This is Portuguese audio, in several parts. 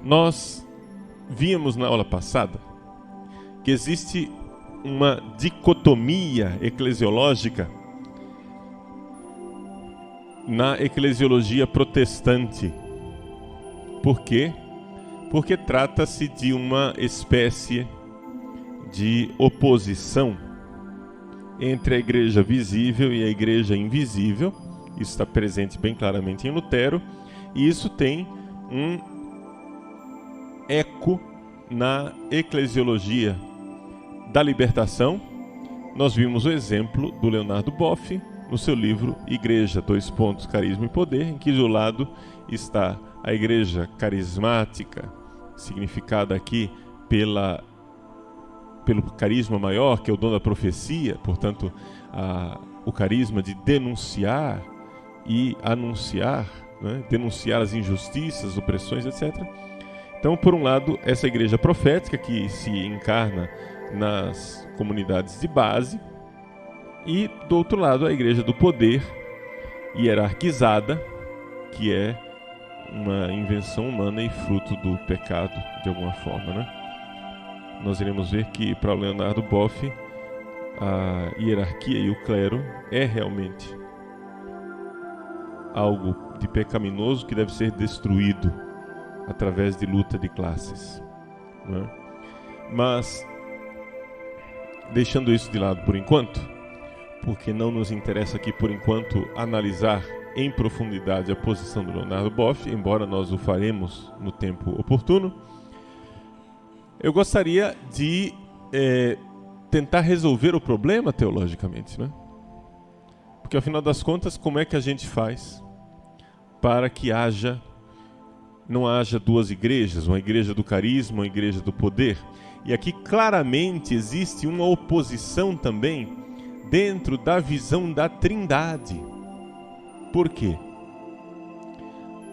Nós víamos na aula passada que existe uma dicotomia eclesiológica na eclesiologia protestante. Por quê? Porque trata-se de uma espécie de oposição entre a igreja visível e a igreja invisível. Isso está presente bem claramente em Lutero, e isso tem um eco na eclesiologia da libertação. Nós vimos o exemplo do Leonardo Boff no seu livro Igreja, Carisma e Poder, em que do lado está a igreja carismática, significada aqui pelo carisma maior, que é o dom da profecia, portanto, o carisma de denunciar e anunciar, né? Denunciar as injustiças, opressões, etc. Então, por um lado, essa igreja profética que se encarna nas comunidades de base, e do outro lado a igreja do poder hierarquizada, que é uma invenção humana e fruto do pecado de alguma forma, né? Nós iremos ver que para o Leonardo Boff a hierarquia e o clero é realmente algo de pecaminoso que deve ser destruído através de luta de classes, né? Mas deixando isso de lado por enquanto, porque não nos interessa aqui por enquanto analisar em profundidade a posição do Leonardo Boff, embora nós o faremos no tempo oportuno, eu gostaria de tentar resolver o problema teologicamente, né? Porque, ao final das contas, como é que a gente faz para que não haja duas igrejas, uma igreja do carisma, uma igreja do poder? E aqui claramente existe uma oposição também dentro da visão da Trindade. Por quê?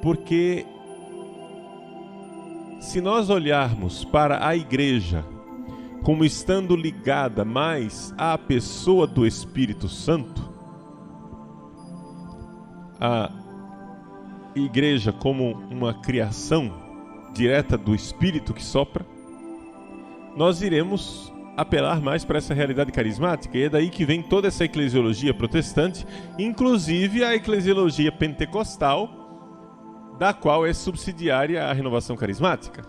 Porque se nós olharmos para a igreja como estando ligada mais à pessoa do Espírito Santo, a igreja como uma criação direta do Espírito que sopra, nós iremos apelar mais para essa realidade carismática, e é daí que vem toda essa eclesiologia protestante, inclusive a eclesiologia pentecostal, da qual é subsidiária a renovação carismática,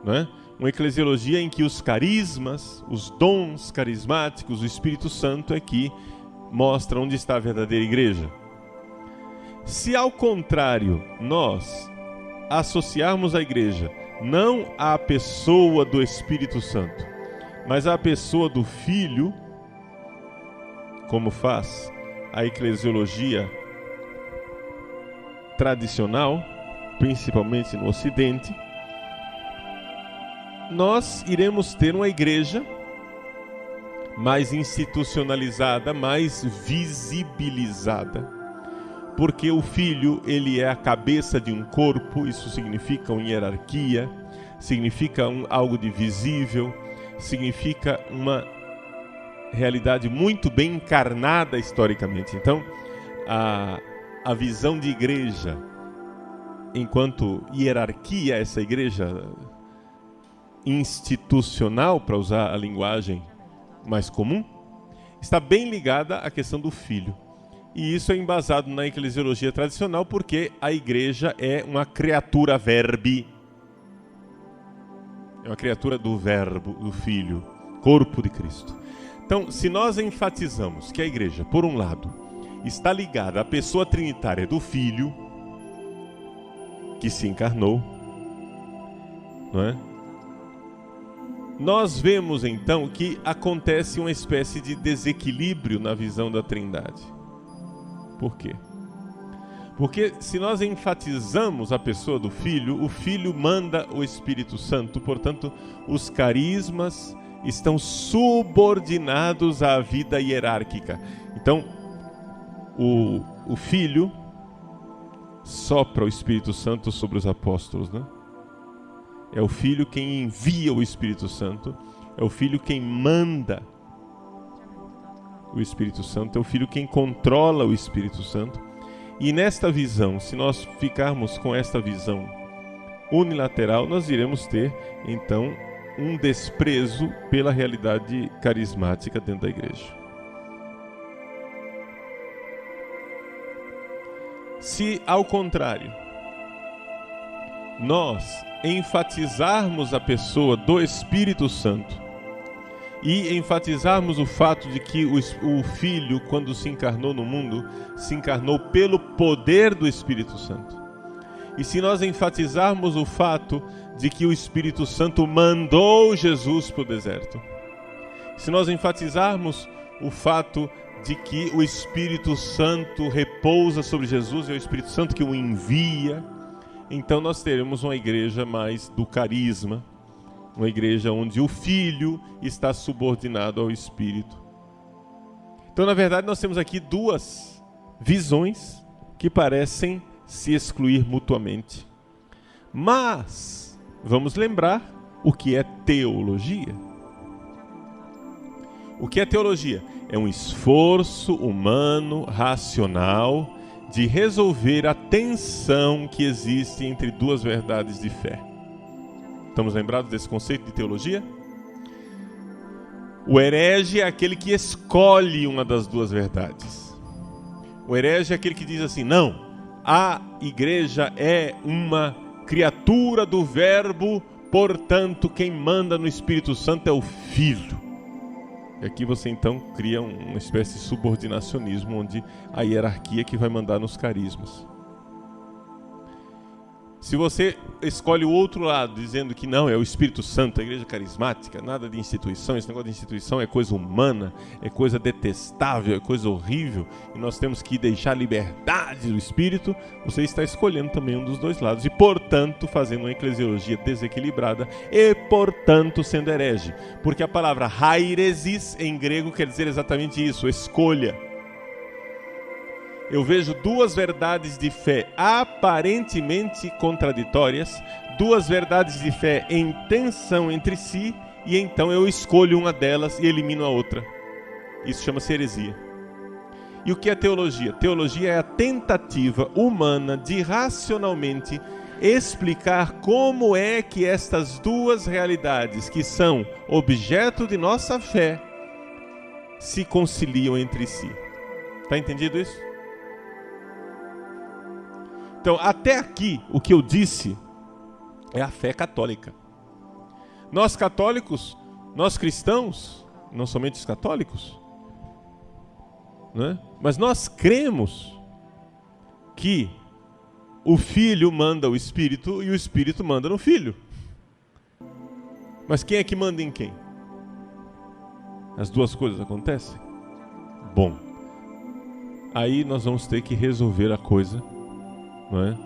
não é? Uma eclesiologia em que os carismas, os dons carismáticos, o Espírito Santo é que mostra onde está a verdadeira igreja. Se ao contrário nós associarmos a igreja não à pessoa do Espírito Santo, mas à pessoa do Filho, como faz a eclesiologia tradicional, principalmente no Ocidente, nós iremos ter uma igreja mais institucionalizada, mais visibilizada, porque o Filho, ele é a cabeça de um corpo. Isso significa uma hierarquia, significa algo de visível, significa uma realidade muito bem encarnada historicamente. Então, a visão de igreja enquanto hierarquia, essa igreja institucional, para usar a linguagem mais comum, está bem ligada à questão do Filho. E isso é embasado na eclesiologia tradicional, porque a igreja é uma criatura verbi. É uma criatura do verbo, do Filho, corpo de Cristo. Então, se nós enfatizamos que a igreja, por um lado, está ligada à pessoa trinitária do Filho, que se encarnou, não é? Nós vemos então que acontece uma espécie de desequilíbrio na visão da Trindade. Por quê? Porque se nós enfatizamos a pessoa do Filho, o Filho manda o Espírito Santo, portanto, os carismas estão subordinados à vida hierárquica. Então, o Filho sopra o Espírito Santo sobre os apóstolos, né? É o Filho quem envia o Espírito Santo, é o Filho quem manda o Espírito Santo, é o Filho quem controla o Espírito Santo. E nesta visão, se nós ficarmos com esta visão unilateral, nós iremos ter, então, um desprezo pela realidade carismática dentro da igreja. Se, ao contrário, nós enfatizarmos a pessoa do Espírito Santo e enfatizarmos o fato de que o Filho, quando se encarnou no mundo, se encarnou pelo poder do Espírito Santo. E se nós enfatizarmos o fato de que o Espírito Santo mandou Jesus para o deserto, se nós enfatizarmos o fato de que o Espírito Santo repousa sobre Jesus e é o Espírito Santo que o envia, então nós teremos uma igreja mais do carisma, uma igreja onde o Filho está subordinado ao Espírito. Então, na verdade, nós temos aqui duas visões que parecem se excluir mutuamente. Mas vamos lembrar o que é teologia. O que é teologia? É um esforço humano, racional, de resolver a tensão que existe entre duas verdades de fé. Estamos lembrados desse conceito de teologia? O herege é aquele que escolhe uma das duas verdades. O herege é aquele que diz assim: não, a igreja é uma criatura do Verbo, portanto, quem manda no Espírito Santo é o Filho. E aqui você então cria uma espécie de subordinacionismo, onde a hierarquia que vai mandar nos carismas. Se você escolhe o outro lado, dizendo que não, é o Espírito Santo, a igreja carismática, nada de instituição, esse negócio de instituição é coisa humana, é coisa detestável, é coisa horrível, e nós temos que deixar a liberdade do Espírito, você está escolhendo também um dos dois lados, e portanto fazendo uma eclesiologia desequilibrada, e portanto sendo herege, porque a palavra hairesis em grego quer dizer exatamente isso, escolha. Eu vejo duas verdades de fé aparentemente contraditórias, duas verdades de fé em tensão entre si, e então eu escolho uma delas e elimino a outra. Isso chama-se heresia. E o que é teologia? Teologia é a tentativa humana de racionalmente explicar como é que estas duas realidades, que são objeto de nossa fé, se conciliam entre si. Está entendido isso? Então, até aqui, o que eu disse é a fé católica. Nós católicos, nós cristãos, não somente os católicos, né? Mas nós cremos que o Filho manda o Espírito e o Espírito manda no Filho. Mas quem é que manda em quem? As duas coisas acontecem? Bom, aí nós vamos ter que resolver a coisa, não é?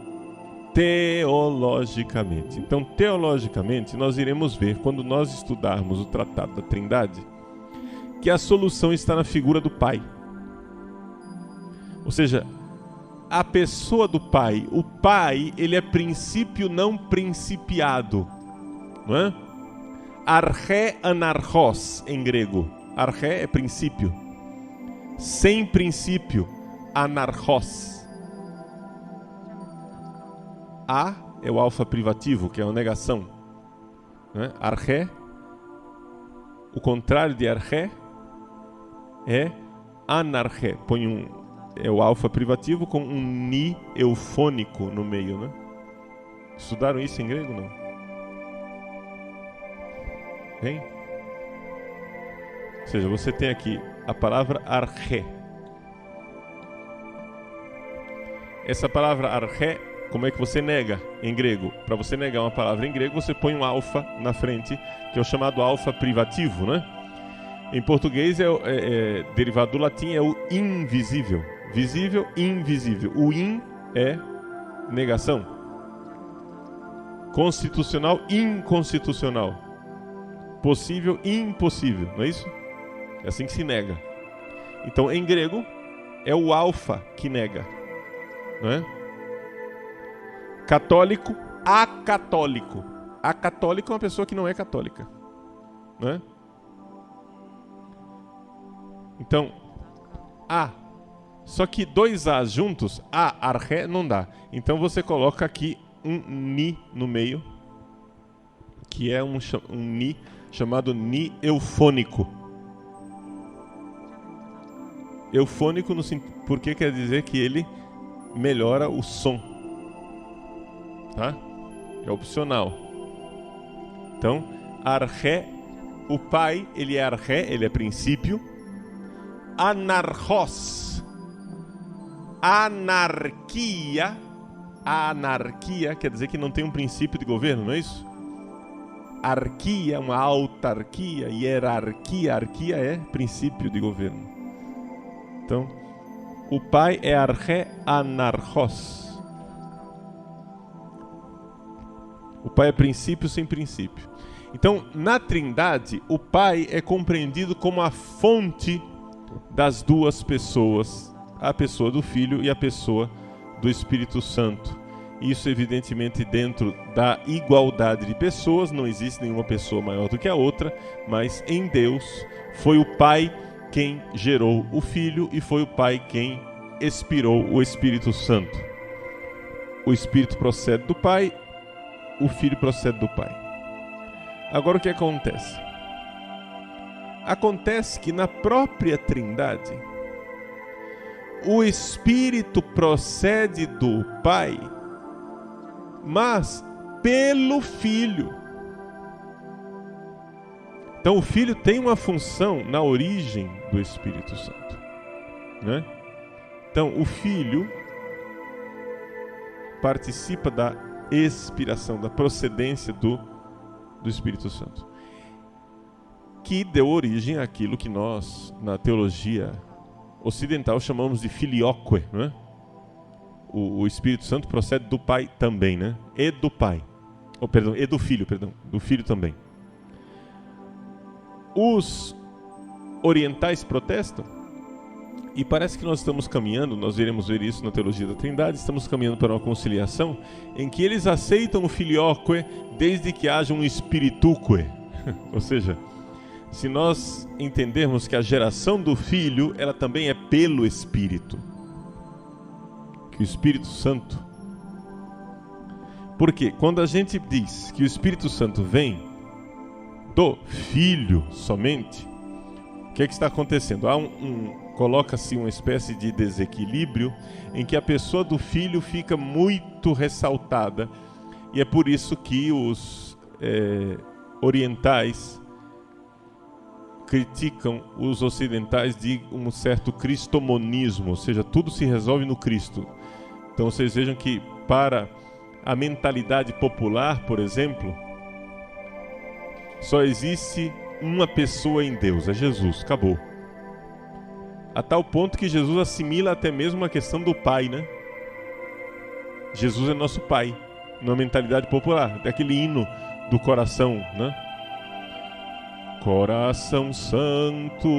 Teologicamente. Então, teologicamente, nós iremos ver, quando nós estudarmos o Tratado da Trindade, que a solução está na figura do Pai. Ou seja, a pessoa do Pai. O Pai, ele é princípio não principiado, não é? Arché anarchos, em grego. Arché é princípio. Sem princípio, anarchos. A é o alfa privativo, que é uma negação, né? Arché, o contrário de arché é anarché. É o alfa privativo com um ni eufônico no meio, né? Estudaram isso em grego, não? Hein? Ou seja, você tem aqui a palavra arché. Essa palavra arché, como é que você nega em grego? Para você negar uma palavra em grego, você põe um alfa na frente, que é o chamado alfa privativo, né? Em português, derivado do latim, é o invisível. Visível, invisível. O in é negação. Constitucional, inconstitucional. Possível, impossível. Não é isso? É assim que se nega. Então, em grego, é o alfa que nega, não é? Católico, acatólico. Acatólico é uma pessoa que não é católica, não é? Então, só que dois A's juntos, arché, não dá. Então você coloca aqui um ni no meio, que é um ni chamado ni eufônico. Eufônico porque quer dizer que ele melhora o som, tá? É opcional. Então, arché, o pai, ele é arché, ele é princípio. Anarchos, anarquia quer dizer que não tem um princípio de governo, não é isso? Arquia, uma autarquia, hierarquia, arquia é princípio de governo. Então, o pai é arché anarchos. O pai é princípio sem princípio. Então, na Trindade, o pai é compreendido como a fonte das duas pessoas, a pessoa do Filho e a pessoa do Espírito Santo. Isso, evidentemente, dentro da igualdade de pessoas, não existe nenhuma pessoa maior do que a outra, mas em Deus foi o Pai quem gerou o Filho e foi o Pai quem expirou o Espírito Santo. O Espírito procede do Pai, o Filho procede do Pai. Agora o que acontece? Acontece que na própria Trindade, o Espírito procede do Pai, mas pelo Filho. Então o Filho tem uma função na origem do Espírito Santo, né? Então o Filho participa da expiração, da procedência do Espírito Santo, que deu origem àquilo que nós, na teologia ocidental, chamamos de filioque, né? O Espírito Santo procede do Pai também, né? E do Pai. E do Filho, do Filho também. Os orientais protestam, e parece que nós estamos caminhando, nós iremos ver isso na teologia da Trindade, estamos caminhando para uma conciliação em que eles aceitam o filioque desde que haja um espirituque. Ou seja, se nós entendermos que a geração do Filho, ela também é pelo Espírito, que o Espírito Santo... Porque quando a gente diz que o Espírito Santo vem do Filho somente, o que é que está acontecendo? Coloca-se uma espécie de desequilíbrio em que a pessoa do Filho fica muito ressaltada, e é por isso que os orientais criticam os ocidentais de um certo cristomonismo, ou seja, tudo se resolve no Cristo. Então vocês vejam que para a mentalidade popular, por exemplo, só existe uma pessoa em Deus, é Jesus, acabou. A tal ponto que Jesus assimila até mesmo a questão do Pai, né? Jesus é nosso Pai, na mentalidade popular, daquele hino do coração, né? Coração Santo,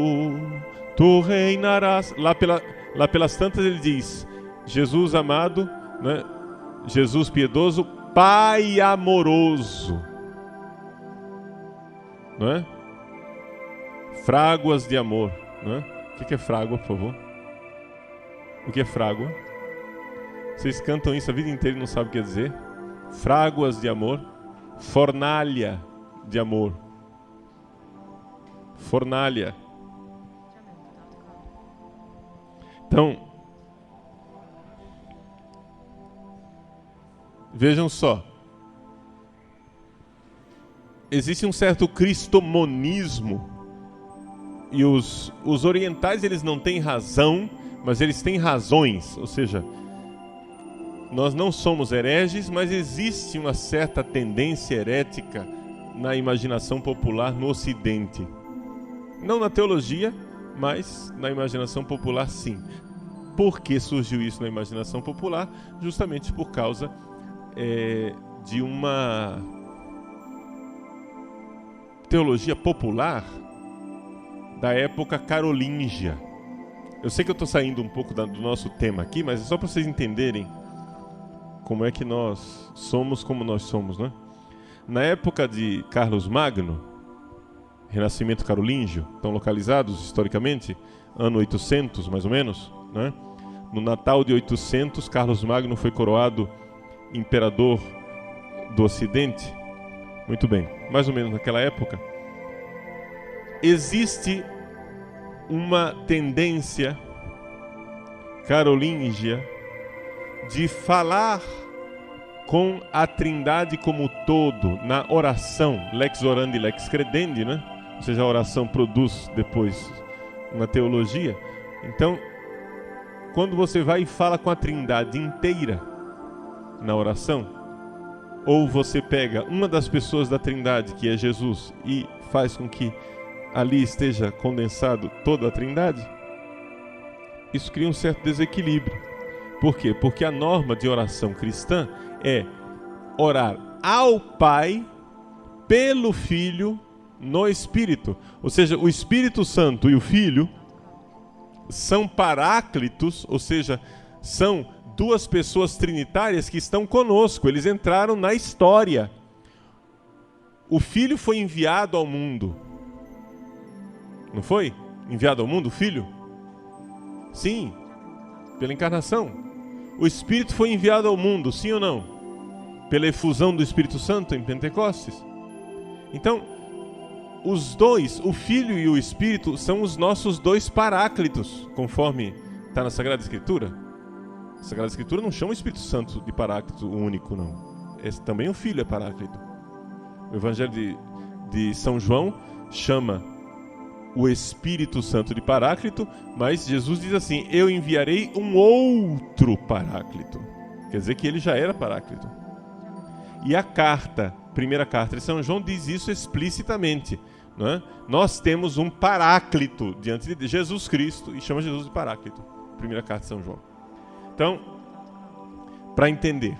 tu reinarás. Lá pelas tantas ele diz: Jesus amado, né? Jesus piedoso, Pai amoroso, não é? Fráguas de amor, né? O que é frágua, por favor? O que é frágua? Vocês cantam isso a vida inteira e não sabem o que quer dizer? Fráguas de amor, fornalha de amor. Fornalha. Então, vejam só. Existe um certo cristomonismo, e os orientais, eles não têm razão, mas eles têm razões. Ou seja, nós não somos hereges, mas existe uma certa tendência herética na imaginação popular no Ocidente. Não na teologia, mas na imaginação popular, sim. Por que surgiu isso na imaginação popular? Justamente por causa de uma teologia popular da época carolíngia. Eu sei que eu estou saindo um pouco do nosso tema aqui, mas é só para vocês entenderem como é que nós somos como nós somos, né? Na época de Carlos Magno, Renascimento carolíngio, estão localizados historicamente, ano 800 mais ou menos, né? No Natal de 800, Carlos Magno foi coroado imperador do Ocidente. Muito bem, mais ou menos naquela época, existe uma tendência carolíngia de falar com a Trindade como todo na oração, lex orandi, lex credendi, né? Ou seja, a oração produz depois uma teologia. Então, quando você vai e fala com a Trindade inteira na oração, ou você pega uma das pessoas da Trindade, que é Jesus, e faz com que ali esteja condensado toda a Trindade, isso cria um certo desequilíbrio. Por quê? Porque a norma de oração cristã é orar ao Pai, pelo Filho, no Espírito. Ou seja, o Espírito Santo e o Filho são paráclitos, ou seja, são duas pessoas trinitárias que estão conosco. Eles entraram na história. O Filho foi enviado ao mundo. Não foi? Enviado ao mundo, o Filho? Sim, pela encarnação. O Espírito foi enviado ao mundo, sim ou não? Pela efusão do Espírito Santo em Pentecostes. Então, os dois, o Filho e o Espírito, são os nossos dois paráclitos, conforme está na Sagrada Escritura. A Sagrada Escritura não chama o Espírito Santo de paráclito único, não. Também o Filho é paráclito. O Evangelho de São João chama o Espírito Santo de paráclito, mas Jesus diz assim: eu enviarei um outro paráclito. Quer dizer que ele já era paráclito. E a primeira carta de São João diz isso explicitamente, não é? Nós temos um paráclito diante de Jesus Cristo e chama Jesus de paráclito. Primeira carta de São João. Então, para entender,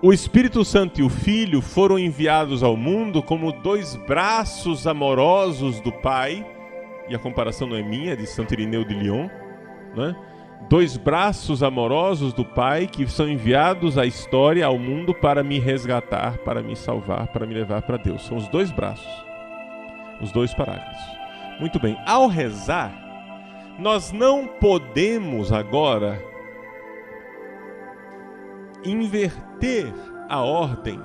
o Espírito Santo e o Filho foram enviados ao mundo como dois braços amorosos do Pai, e a comparação não é minha, é de Santo Irineu de Lyon, né? Dois braços amorosos do Pai que são enviados à história, ao mundo, para me resgatar, para me salvar, para me levar para Deus. São os dois braços, os dois paráclitos. Muito bem, ao rezar, nós não podemos agora inverter a ordem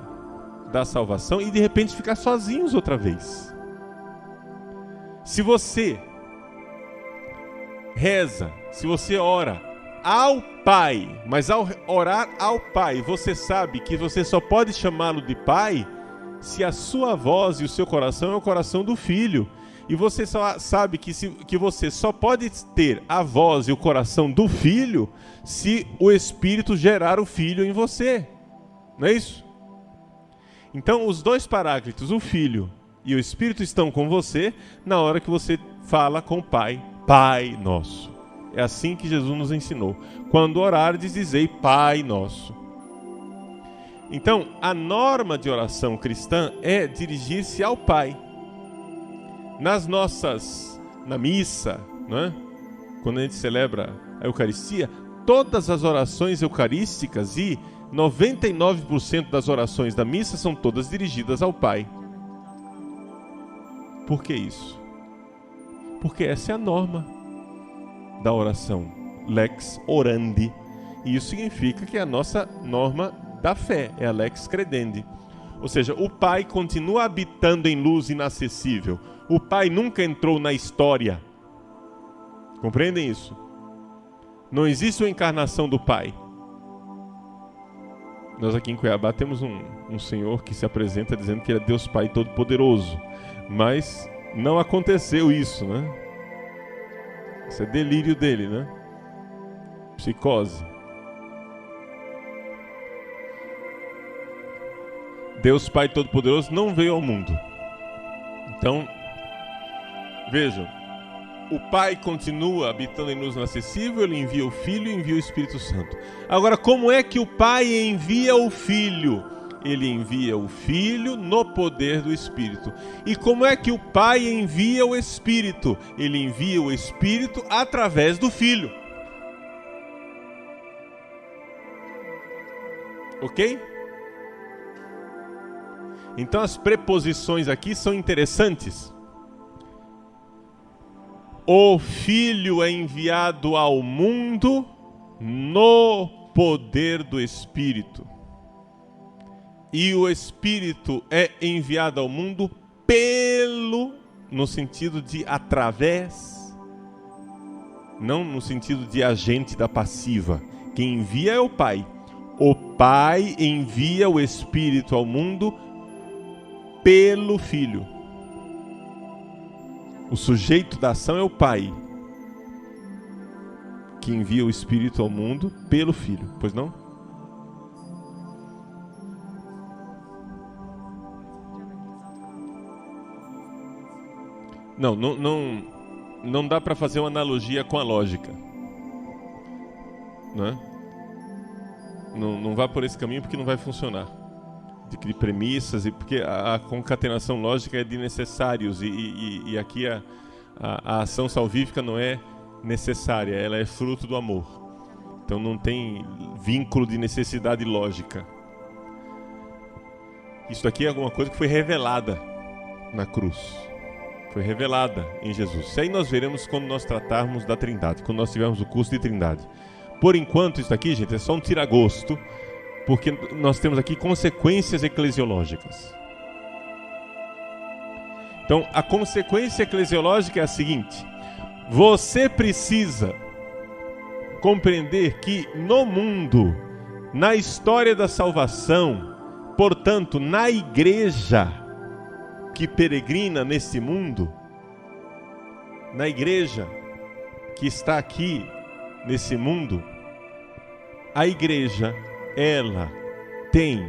da salvação e de repente ficar sozinhos outra vez. Se você reza, se você ora ao Pai, mas ao orar ao Pai, você sabe que você só pode chamá-lo de Pai se a sua voz e o seu coração é o coração do Filho. E você só sabe que você só pode ter a voz e o coração do Filho se o Espírito gerar o Filho em você. Não é isso? Então, os dois paráclitos, o Filho e o Espírito, estão com você na hora que você fala com o Pai, Pai Nosso. É assim que Jesus nos ensinou. Quando orardes, dizei Pai Nosso. Então, a norma de oração cristã é dirigir-se ao Pai. Na missa, né? Quando a gente celebra a Eucaristia, todas as orações eucarísticas e 99% das orações da missa são todas dirigidas ao Pai. Por que isso? Porque essa é a norma da oração, lex orandi. E isso significa que é a nossa norma da fé, é a lex credendi. Ou seja, o Pai continua habitando em luz inacessível. O Pai nunca entrou na história. Compreendem isso? Não existe uma encarnação do Pai. Nós aqui em Cuiabá temos um senhor que se apresenta dizendo que ele é Deus Pai Todo-Poderoso. Mas não aconteceu isso, né? Isso é delírio dele, né? Psicose. Deus Pai Todo-Poderoso não veio ao mundo. Então, vejam, o Pai continua habitando em luz inacessível, ele envia o Filho e envia o Espírito Santo. Agora, como é que o Pai envia o Filho? Ele envia o Filho no poder do Espírito. E como é que o Pai envia o Espírito? Ele envia o Espírito através do Filho. Ok? Então as preposições aqui são interessantes. O Filho é enviado ao mundo no poder do Espírito. e o Espírito é enviado ao mundo no sentido de através, não no sentido de agente da passiva. Quem envia é o Pai. O Pai envia o Espírito ao mundo pelo Filho. O sujeito da ação é o Pai, que envia o Espírito ao mundo pelo Filho. Pois não? Não dá para fazer uma analogia com a lógica, né? Não vá por esse caminho porque não vai funcionar. De premissas, e porque a concatenação lógica é de necessários, e aqui a ação salvífica não é necessária, ela é fruto do amor. Então não tem vínculo de necessidade lógica. Isso aqui é alguma coisa que foi revelada na cruz. Foi revelada em Jesus. Isso aí nós veremos quando nós tratarmos da Trindade, quando nós tivermos o curso de Trindade. Por enquanto, isso aqui, gente, é só um tira-gosto, porque nós temos aqui consequências eclesiológicas. Então, a consequência eclesiológica é a seguinte: você precisa compreender que no mundo, na história da salvação, portanto, na igreja que peregrina nesse mundo, na igreja que está aqui nesse mundo, a igreja, ela tem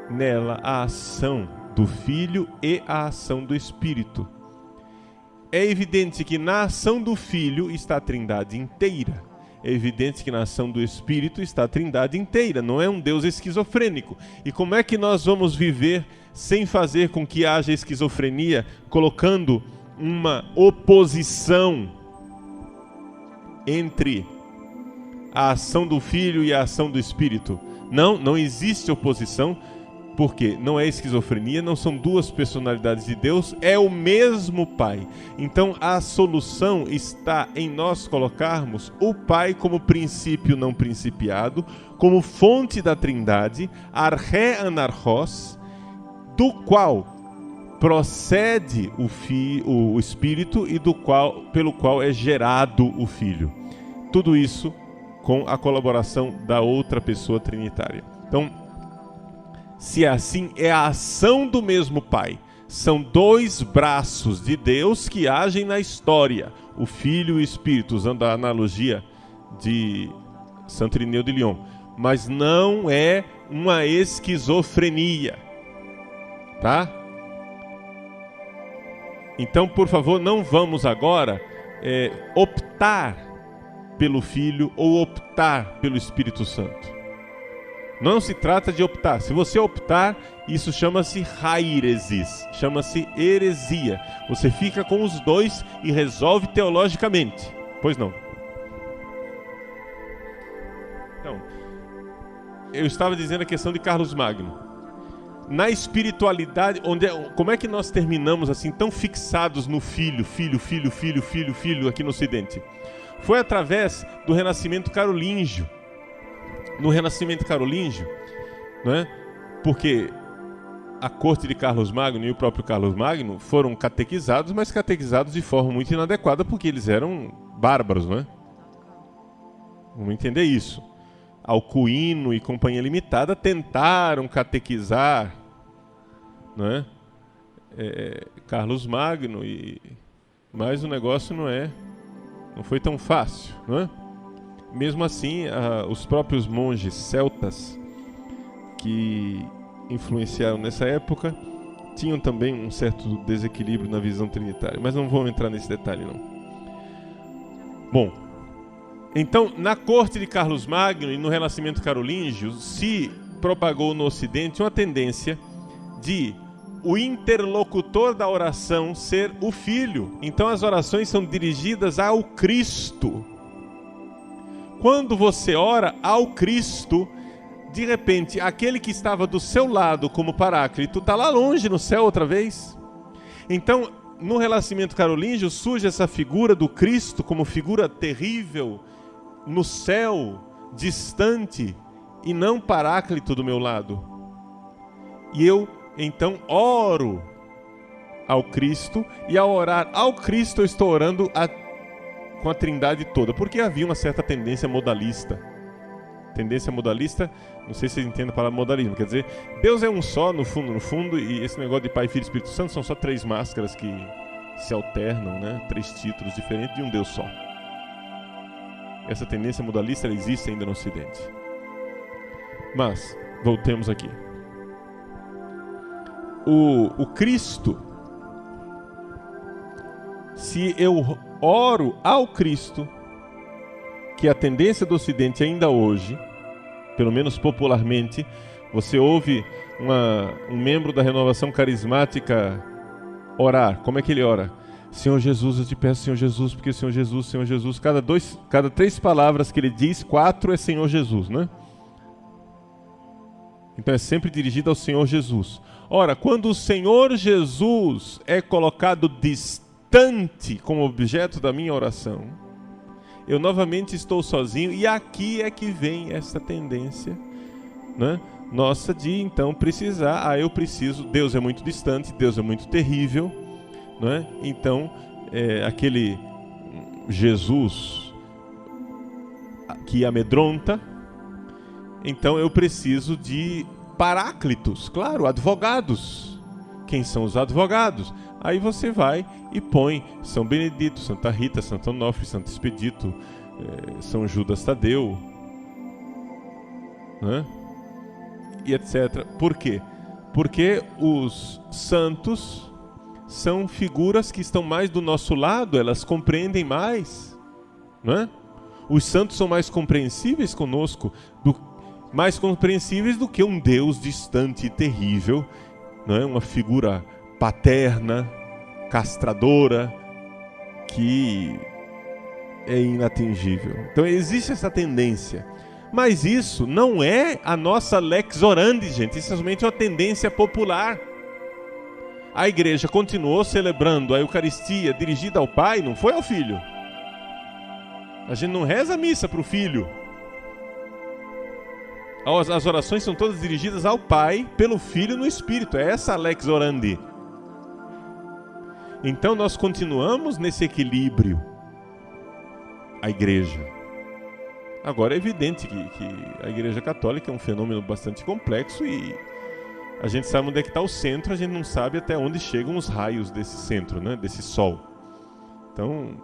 nela a ação do Filho e a ação do Espírito. É evidente que na ação do Filho está a Trindade inteira. É evidente que na ação do Espírito está a Trindade inteira. Não é um Deus esquizofrênico. E como é que nós vamos viver sem fazer com que haja esquizofrenia, colocando uma oposição entre a ação do Filho e a ação do Espírito? Não existe oposição, porque não é esquizofrenia, não são duas personalidades de Deus, é o mesmo Pai. Então a solução está em nós colocarmos o Pai como princípio não principiado, como fonte da Trindade, arché anarchos, do qual procede o Espírito e pelo qual é gerado o Filho. Tudo isso com a colaboração da outra pessoa trinitária. Então, se é assim, é a ação do mesmo Pai. São dois braços de Deus que agem na história, o Filho e o Espírito, usando a analogia de Santo Irineu de Lyon. Mas não é uma esquizofrenia, tá? Então, por favor, não vamos agora optar pelo Filho ou optar pelo Espírito Santo. Não se trata de optar. Se você optar, isso chama-se hairesis, chama-se heresia. Você fica com os dois e resolve teologicamente. Pois não. Então, eu estava dizendo a questão de Carlos Magno. Na espiritualidade, como é que nós terminamos assim, tão fixados no filho aqui no Ocidente? Foi através do renascimento carolíngio. No renascimento carolíngio, né? Porque a corte de Carlos Magno e o próprio Carlos Magno foram catequizados, mas catequizados de forma muito inadequada, porque eles eram bárbaros, né? Vamos entender isso. Alcuino e Companhia Limitada tentaram catequizar, né? Carlos Magno, mas o negócio não foi tão fácil, não é? Mesmo assim, os próprios monges celtas que influenciaram nessa época tinham também um certo desequilíbrio na visão trinitária, mas não vou entrar nesse detalhe não. Bom, então na corte de Carlos Magno e no renascimento carolíngio se propagou no Ocidente uma tendência de o interlocutor da oração ser o Filho. Então as orações são dirigidas ao Cristo. Quando você ora ao Cristo, de repente, aquele que estava do seu lado como Paráclito está lá longe no céu outra vez. Então, no renascimento carolíngio, surge essa figura do Cristo como figura terrível no céu, distante, e não Paráclito do meu lado. E eu, então, oro ao Cristo, e ao orar ao Cristo eu estou orando com a Trindade toda, porque havia uma certa tendência modalista. Tendência modalista, não sei se vocês entendem a palavra modalismo, quer dizer, Deus é um só, no fundo, e esse negócio de Pai, Filho e Espírito Santo são só 3 máscaras que se alternam, né? 3 títulos diferentes de um Deus só. Essa tendência modalista ela existe ainda no Ocidente. Mas, voltemos aqui. O Cristo, se eu oro ao Cristo, que a tendência do Ocidente ainda hoje, pelo menos popularmente, você ouve um membro da renovação carismática orar. Como é que ele ora? Senhor Jesus, eu te peço, Senhor Jesus, porque Senhor Jesus, cada 3 palavras que ele diz, 4 é Senhor Jesus, né? Então é sempre dirigido ao Senhor Jesus. Ora, quando o Senhor Jesus é colocado distante como objeto da minha oração, eu novamente estou sozinho, e aqui é que vem essa tendência, né, nossa de então precisar, eu preciso, Deus é muito distante, Deus é muito terrível, né? Então aquele Jesus que amedronta, então eu preciso de paráclitos, claro, advogados. Quem são os advogados? Aí você vai e põe São Benedito, Santa Rita, Santo Onofre, Santo Expedito, São Judas Tadeu, né? E etc. Por quê? Porque os santos são figuras que estão mais do nosso lado, elas compreendem mais, né? Os santos são mais compreensíveis conosco, mais compreensíveis do que um Deus distante e terrível, não é? Uma figura paterna, castradora, que é inatingível. Então existe essa tendência. Mas isso não é a nossa lex orandi, gente. Isso é somente uma tendência popular. A igreja continuou celebrando a Eucaristia dirigida ao Pai, não foi ao Filho. A gente não reza a missa para o Filho. As orações são todas dirigidas ao Pai, pelo Filho no Espírito. É essa a lex orandi. Então nós continuamos nesse equilíbrio. A igreja. Agora é evidente que a Igreja Católica é um fenômeno bastante complexo e a gente sabe onde é que está o centro, a gente não sabe até onde chegam os raios desse centro, né? Desse Sol. Então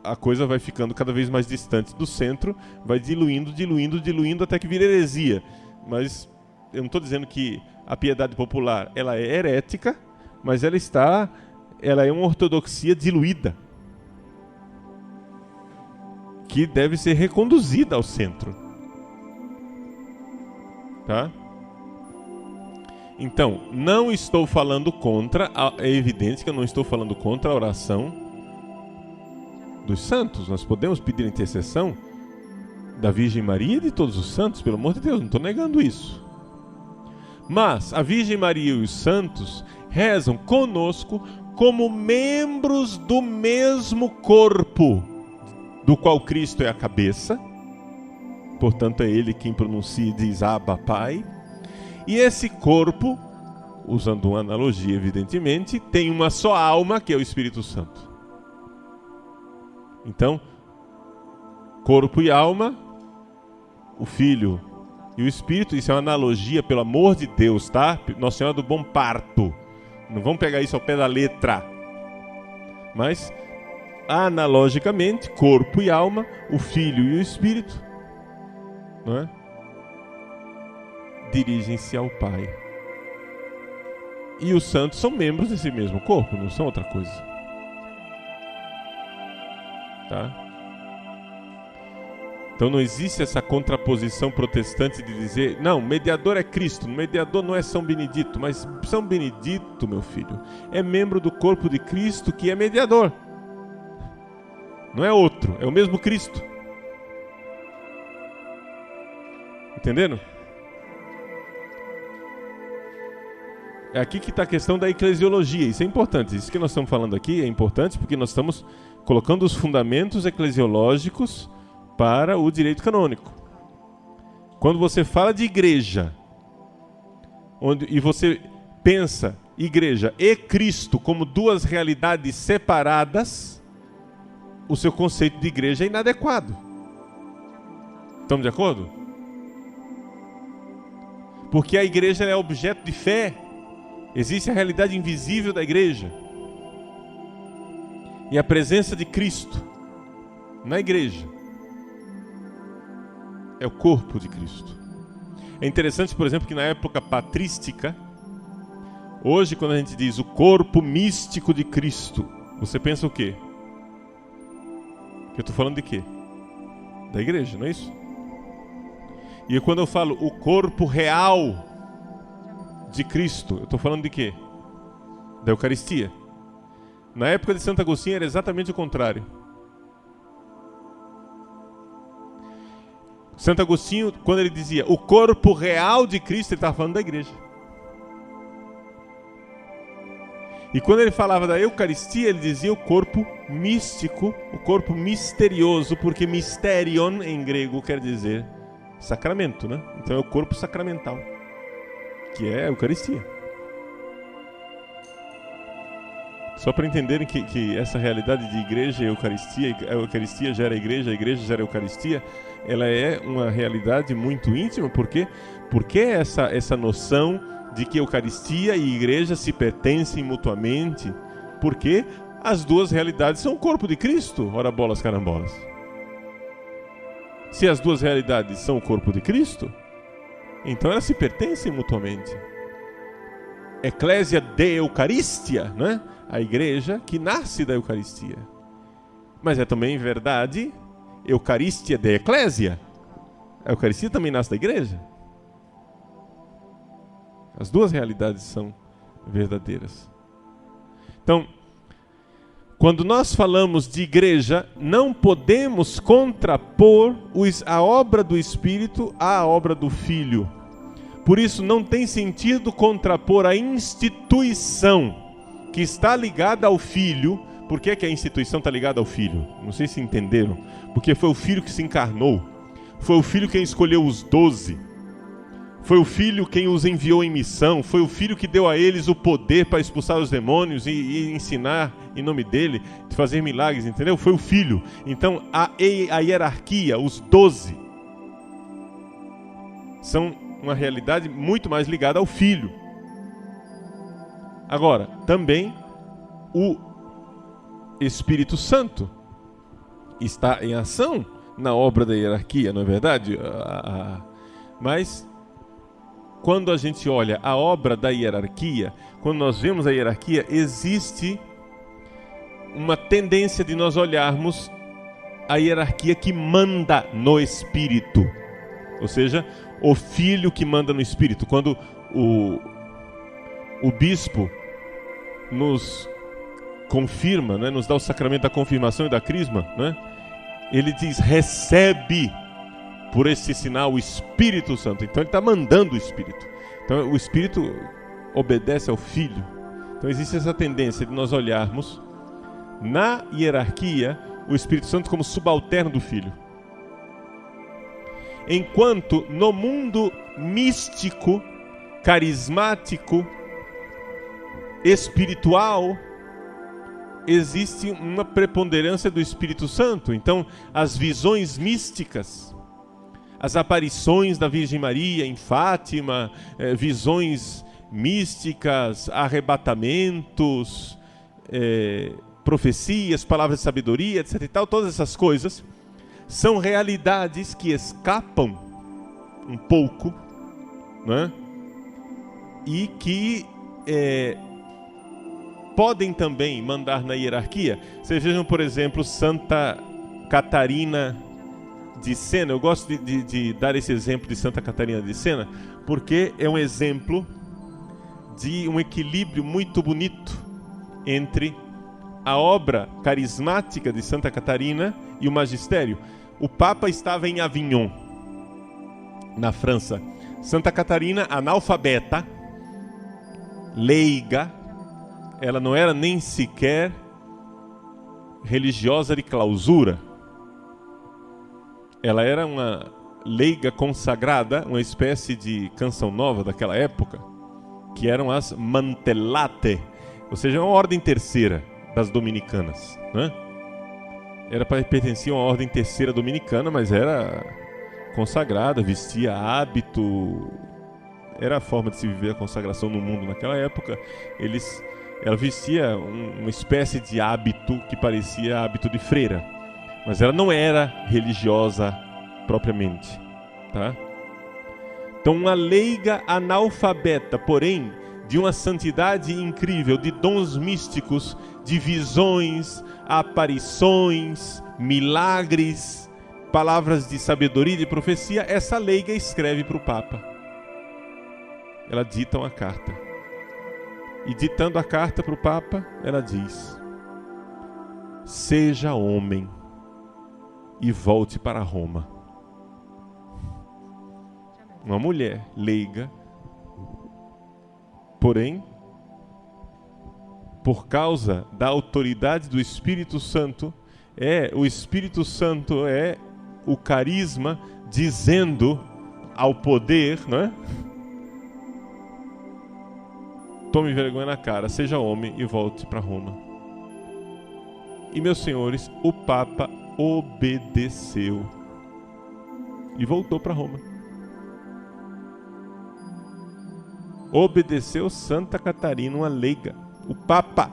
a coisa vai ficando cada vez mais distante do centro, vai diluindo até que vira heresia. Mas eu não estou dizendo que a piedade popular ela é herética, mas ela é uma ortodoxia diluída, que deve ser reconduzida ao centro. Tá? Então, não estou falando contra, é evidente que eu não estou falando contra a oração dos santos. Nós podemos pedir a intercessão da Virgem Maria e de todos os santos, pelo amor de Deus, não estou negando isso. Mas a Virgem Maria e os santos rezam conosco como membros do mesmo corpo, do qual Cristo é a cabeça, portanto é Ele quem pronuncia e diz Abba, Pai, e esse corpo, usando uma analogia evidentemente, tem uma só alma, que é o Espírito Santo. Então, corpo e alma, o Filho e o Espírito, isso é uma analogia, pelo amor de Deus, tá? Nossa Senhora do Bom Parto, não vamos pegar isso ao pé da letra, mas analogicamente, corpo e alma, o Filho e o Espírito, não é? Dirigem-se ao Pai. E os santos são membros desse mesmo corpo, não são outra coisa. Tá? Então não existe essa contraposição protestante de dizer, não, mediador é Cristo, mediador não é São Benedito, mas São Benedito, meu filho, é membro do corpo de Cristo que é mediador. Não é outro, é o mesmo Cristo. Entenderam? É aqui que está a questão da eclesiologia. Isso é importante. Isso que nós estamos falando aqui é importante porque nós estamos colocando os fundamentos eclesiológicos para o direito canônico. Quando você fala de igreja, e você pensa igreja e Cristo como duas realidades separadas, o seu conceito de igreja é inadequado. Estamos de acordo? Porque a igreja é objeto de fé. Existe a realidade invisível da igreja. E a presença de Cristo na igreja é o corpo de Cristo. É interessante, por exemplo, que na época patrística, hoje quando a gente diz o corpo místico de Cristo, você pensa o quê? Que eu estou falando de quê? Da igreja, não é isso? E quando eu falo o corpo real de Cristo, eu estou falando de quê? Da Eucaristia. Na época de Santo Agostinho era exatamente o contrário. Santo Agostinho, quando ele dizia o corpo real de Cristo, ele estava falando da igreja. E quando ele falava da Eucaristia, ele dizia o corpo místico, o corpo misterioso, porque mysterion em grego quer dizer sacramento, né? Então é o corpo sacramental, que é a Eucaristia. Só para entenderem que essa realidade de igreja e Eucaristia, a Eucaristia gera a igreja gera a Eucaristia, ela é uma realidade muito íntima, porque essa noção de que Eucaristia e igreja se pertencem mutuamente, porque as duas realidades são o corpo de Cristo, ora bolas carambolas. Se as duas realidades são o corpo de Cristo, então elas se pertencem mutuamente. Eclésia de Eucaristia, né? A igreja que nasce da Eucaristia. Mas é também verdade, Eucaristia de Eclésia. A Eucaristia também nasce da igreja. As duas realidades são verdadeiras. Então, quando nós falamos de igreja, não podemos contrapor a obra do Espírito à obra do Filho. Por isso, não tem sentido contrapor a instituição que está ligada ao Filho. Por que a instituição está ligada ao Filho? Não sei se entenderam. Porque foi o Filho que se encarnou. Foi o Filho quem escolheu os 12. Foi o Filho quem os enviou em missão. Foi o Filho que deu a eles o poder para expulsar os demônios e ensinar em nome dele, de fazer milagres, entendeu? Foi o Filho. Então a hierarquia, os 12, são uma realidade muito mais ligada ao Filho. Agora, também o Espírito Santo está em ação na obra da hierarquia, não é verdade? Mas quando a gente olha a obra da hierarquia, quando nós vemos a hierarquia, existe uma tendência de nós olharmos a hierarquia que manda no Espírito. Ou seja, o Filho que manda no Espírito. Quando o bispo nos confirma, né, nos dá o sacramento da confirmação e da crisma, né, ele diz, recebe por esse sinal o Espírito Santo. Então ele está mandando o Espírito. Então o Espírito obedece ao Filho. Então existe essa tendência de nós olharmos na hierarquia o Espírito Santo como subalterno do Filho. Enquanto no mundo místico, carismático, espiritual, existe uma preponderância do Espírito Santo. Então as visões místicas, as aparições da Virgem Maria em Fátima, visões místicas, arrebatamentos, profecias, palavras de sabedoria, etc. e tal, todas essas coisas são realidades que escapam um pouco, né? E que podem também mandar na hierarquia. Vocês vejam, por exemplo, Santa Catarina de Sena. Eu gosto de dar esse exemplo de Santa Catarina de Sena, porque é um exemplo de um equilíbrio muito bonito entre a obra carismática de Santa Catarina e o magistério. O Papa estava em Avignon, na França. Santa Catarina, analfabeta, leiga, ela não era nem sequer religiosa de clausura. Ela era uma leiga consagrada, uma espécie de canção nova daquela época. que eram as Mantellate, ou seja, uma ordem terceira das dominicanas, né? Pertenciam à ordem terceira dominicana, mas era consagrada, vestia hábito, era a forma de se viver a consagração no mundo naquela época. Ela vestia uma espécie de hábito que parecia hábito de freira, mas ela não era religiosa propriamente, tá? Então, uma leiga analfabeta, porém, de uma santidade incrível, de dons místicos, de visões, aparições, milagres, palavras de sabedoria e de profecia, essa leiga escreve para o Papa. Ela dita uma carta. E ditando a carta para o Papa, ela diz: seja homem e volte para Roma. Uma mulher leiga, porém, por causa da autoridade do Espírito Santo, o Espírito Santo é o carisma dizendo ao poder, não é? Tome vergonha na cara, seja homem e volte para Roma. E, meus senhores, o Papa obedeceu e voltou para Roma. Obedeceu Santa Catarina, uma leiga, o Papa.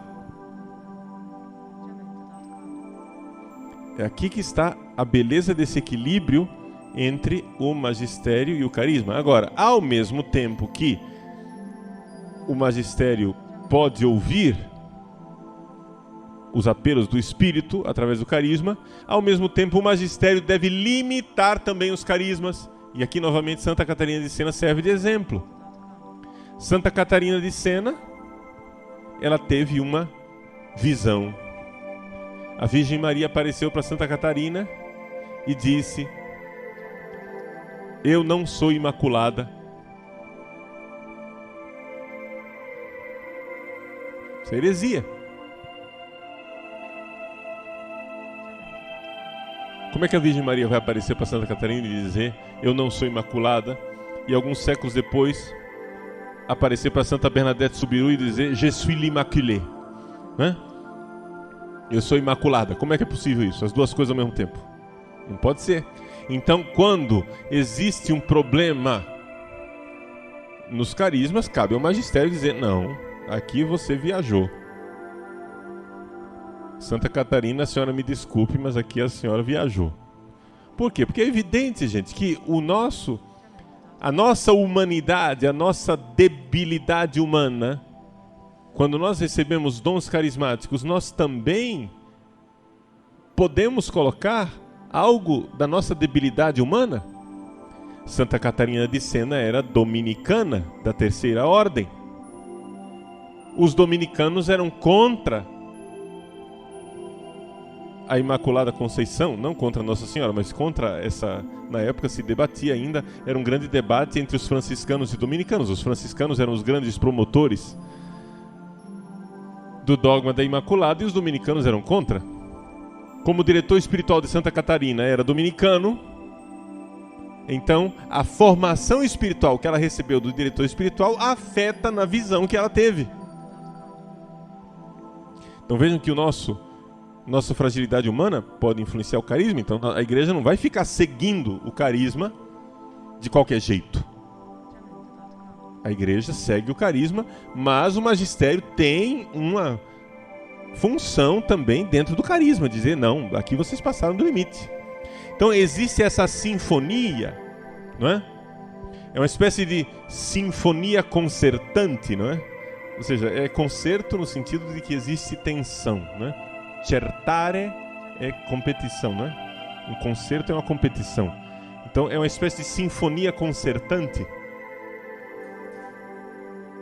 É aqui que está a beleza desse equilíbrio entre o magistério e o carisma. Agora, ao mesmo tempo que o magistério pode ouvir os apelos do Espírito através do carisma, ao mesmo tempo o magistério deve limitar também os carismas. E aqui novamente Santa Catarina de Sena serve de exemplo. Santa Catarina de Sena, ela teve uma visão. A Virgem Maria apareceu para Santa Catarina e disse: eu não sou imaculada. Isso é heresia. Como é que a Virgem Maria vai aparecer para Santa Catarina e dizer: eu não sou imaculada? E alguns séculos depois aparecer para Santa Bernadette Soubirous e dizer: je suis l'immaculée, né? Eu sou imaculada. Como é que é possível isso? As duas coisas ao mesmo tempo? Não pode ser. Então, quando existe um problema nos carismas, cabe ao magistério dizer: não, aqui você viajou. Santa Catarina, a senhora me desculpe, mas aqui a senhora viajou. Por quê? Porque é evidente, gente, que a nossa humanidade, a nossa debilidade humana, quando nós recebemos dons carismáticos, nós também podemos colocar algo da nossa debilidade humana. Santa Catarina de Sena era dominicana da terceira ordem. Os dominicanos eram contra a Imaculada Conceição, não contra Nossa Senhora, mas contra essa. Na época se debatia ainda, era um grande debate entre os franciscanos e dominicanos. Os franciscanos eram os grandes promotores do dogma da Imaculada e os dominicanos eram contra. Como o diretor espiritual de Santa Catarina era dominicano, então a formação espiritual que ela recebeu do diretor espiritual afeta na visão que ela teve. Então vejam que nossa fragilidade humana pode influenciar o carisma. Então a igreja não vai ficar seguindo o carisma de qualquer jeito. A igreja segue o carisma, mas o magistério tem uma função também dentro do carisma, dizer: não, aqui vocês passaram do limite. Então existe essa sinfonia, não é? É uma espécie de sinfonia concertante, não é? Ou seja, é concerto no sentido de que existe tensão, né? Certare é competição, né? Um concerto é uma competição. Então é uma espécie de sinfonia concertante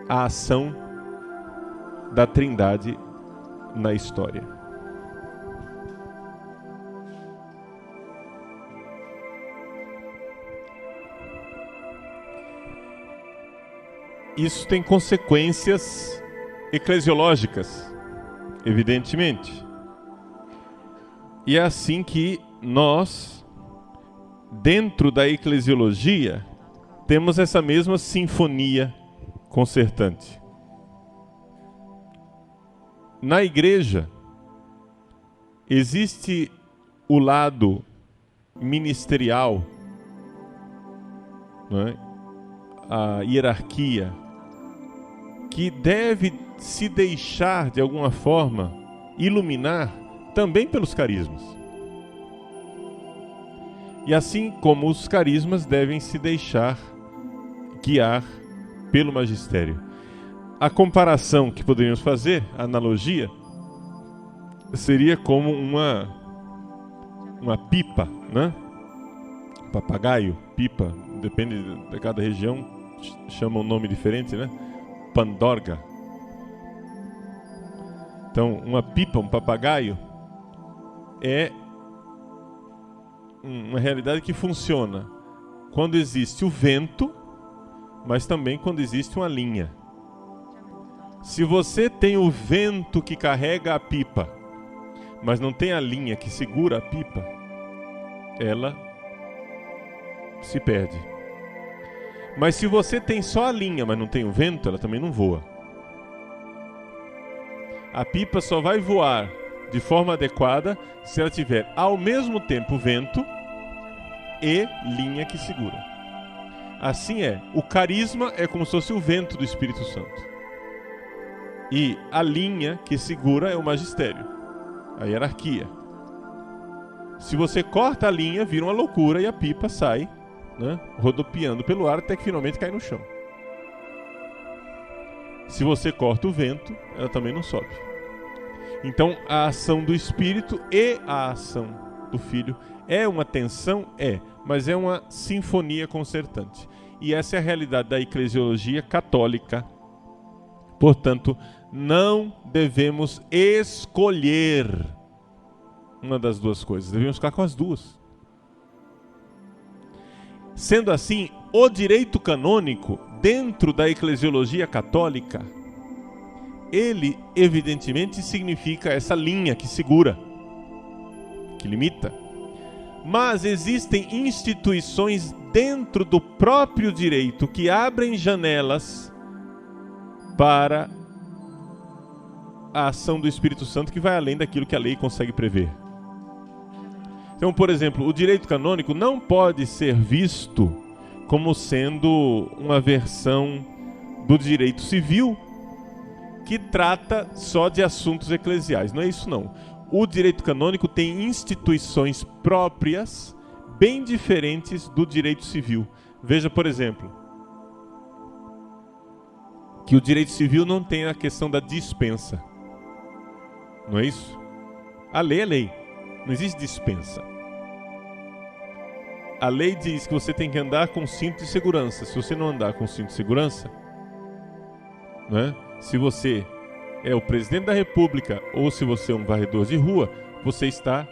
a ação da Trindade na história. Isso tem consequências eclesiológicas, evidentemente. E é assim que nós, dentro da eclesiologia, temos essa mesma sinfonia concertante. Na igreja, existe o lado ministerial, não é? A hierarquia, que deve se deixar, de alguma forma, iluminar também pelos carismas. E assim como os carismas devem se deixar guiar pelo magistério. A comparação que poderíamos fazer, a analogia, seria como uma pipa, né? Papagaio, pipa, depende de cada região, chama um nome diferente, né? Pandorga. Então, uma pipa, um papagaio, é uma realidade que funciona quando existe o vento, mas também quando existe uma linha. Se você tem o vento que carrega a pipa, mas não tem a linha que segura a pipa, ela se perde. Mas se você tem só a linha, mas não tem o vento, ela também não voa. A pipa só vai voar de forma adequada se ela tiver ao mesmo tempo vento e linha que segura. Assim é, o carisma é como se fosse o vento do Espírito Santo. E a linha que segura é o magistério, a hierarquia. Se você corta a linha, vira uma loucura e a pipa sai, né, rodopiando pelo ar até que finalmente cai no chão. Se você corta o vento, ela também não sobe. Então a ação do Espírito e a ação do Filho é uma tensão? É, mas é uma sinfonia concertante. E essa é a realidade da eclesiologia católica. Portanto, não devemos escolher uma das duas coisas, devemos ficar com as duas. Sendo assim, o direito canônico, dentro da eclesiologia católica, ele evidentemente significa essa linha que segura, que limita. Mas existem instituições dentro do próprio direito que abrem janelas para a ação do Espírito Santo que vai além daquilo que a lei consegue prever. Então, por exemplo, o direito canônico não pode ser visto como sendo uma versão do direito civil que trata só de assuntos eclesiais. Não é isso, não. O direito canônico tem instituições próprias, bem diferentes do direito civil. Veja, por exemplo, que o direito civil não tem a questão da dispensa. Não é isso? A lei é lei. Não existe dispensa. A lei diz que você tem que andar com cinto de segurança. Se você não andar com cinto de segurança, não é? Se você é o presidente da República ou se você é um varredor de rua, você está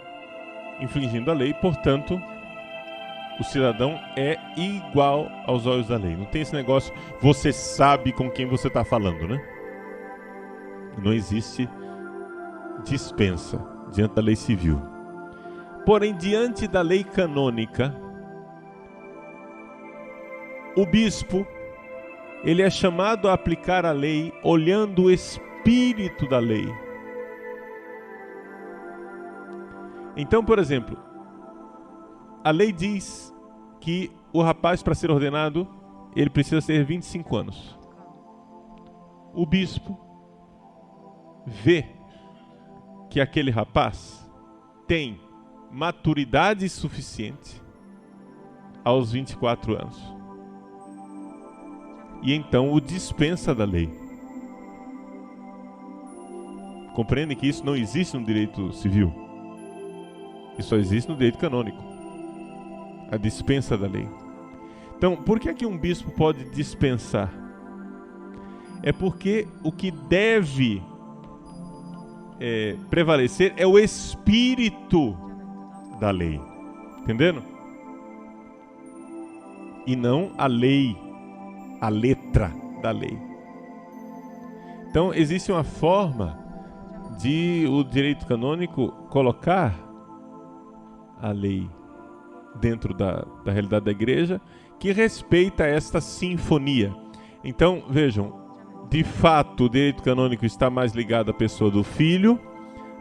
infringindo a lei. Portanto, o cidadão é igual aos olhos da lei. Não tem esse negócio, você sabe com quem você está falando, né? Não existe dispensa diante da lei civil. Porém, diante da lei canônica, o bispo, ele é chamado a aplicar a lei olhando o espírito da lei. Então, por exemplo, a lei diz que o rapaz, para ser ordenado, ele precisa ter 25 anos. O bispo vê que aquele rapaz tem maturidade suficiente aos 24 anos. E então o dispensa da lei. Compreende que isso não existe no direito civil. Isso só existe no direito canônico. A dispensa da lei. Então, por que é que um bispo pode dispensar? É porque o que deve prevalecer é o espírito da lei. Entendendo? E não a lei, a letra da lei. Então, existe uma forma de o direito canônico colocar a lei dentro da realidade da igreja que respeita esta sinfonia. Então, vejam, de fato o direito canônico está mais ligado à pessoa do filho,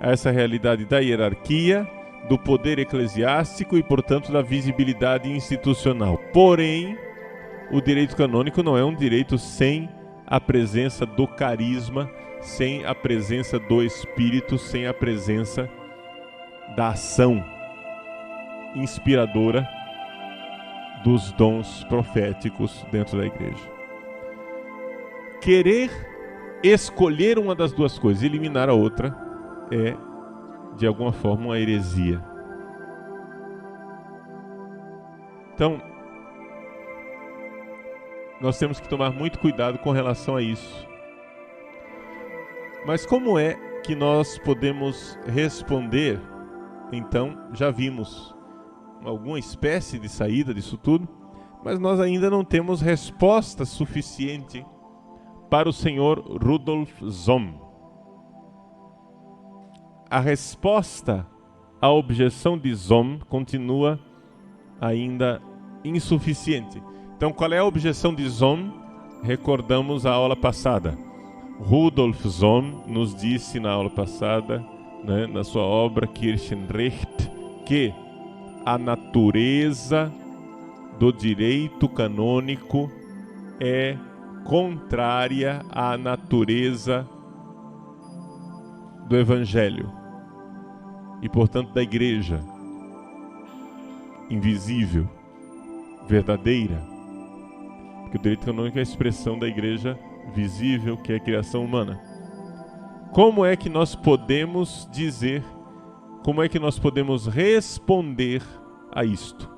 a essa realidade da hierarquia, do poder eclesiástico e, portanto, da visibilidade institucional. Porém, o direito canônico não é um direito sem a presença do carisma, sem a presença do Espírito, sem a presença da ação inspiradora dos dons proféticos dentro da igreja. Querer escolher uma das duas coisas e eliminar a outra é, de alguma forma, uma heresia. Então, nós temos que tomar muito cuidado com relação a isso. Mas como é que nós podemos responder? Então, já vimos alguma espécie de saída disso tudo, mas nós ainda não temos resposta suficiente para o senhor Rudolf Zohm. A resposta à objeção de Zohm continua ainda insuficiente. Então, qual é a objeção de Zohm? Recordamos a aula passada. Rudolf Zohm nos disse na aula passada, na sua obra Kirchenrecht, que a natureza do direito canônico é contrária à natureza do Evangelho e, portanto, da Igreja invisível, verdadeira, porque o direito canônico é a expressão da Igreja visível, que é a criação humana. Como é que nós podemos dizer, como é que nós podemos responder a isto?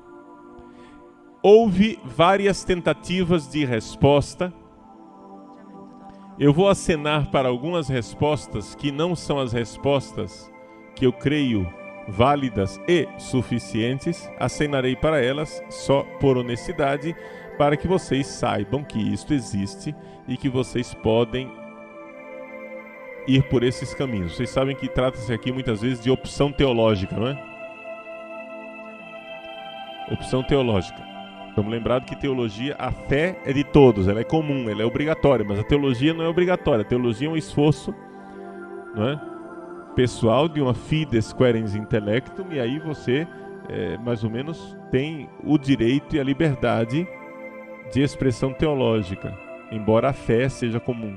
Houve várias tentativas de resposta. Eu vou acenar para algumas respostas que não são as respostas que eu creio válidas e suficientes. Acenarei para elas só por honestidade, para que vocês saibam que isto existe e que vocês podem ir por esses caminhos. Vocês sabem que trata-se aqui muitas vezes de opção teológica, não é? Opção teológica. Vamos lembrar que teologia, a fé é de todos, ela é comum, ela é obrigatória, mas a teologia não é obrigatória. A teologia é um esforço, não é, pessoal, de uma fides querens intellectum, e aí você, mais ou menos, tem o direito e a liberdade de expressão teológica, embora a fé seja comum.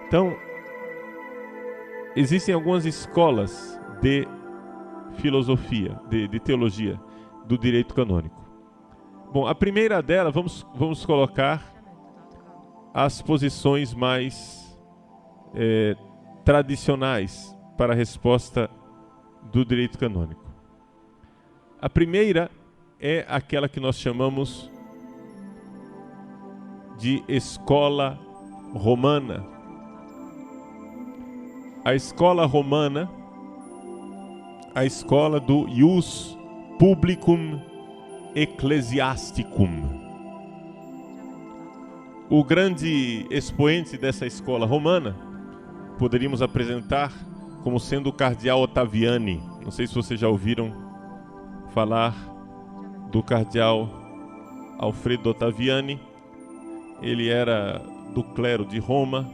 Então, existem algumas escolas de filosofia, de teologia, do direito canônico. Bom, a primeira dela, vamos colocar as posições mais tradicionais para a resposta do direito canônico. A primeira é aquela que nós chamamos de escola romana. A escola romana, a escola do ius publicum ecclesiasticum. O grande expoente dessa escola romana poderíamos apresentar como sendo o cardeal Ottaviani. Não sei se vocês já ouviram falar do cardeal Alfredo Ottaviani. Ele era do clero de Roma,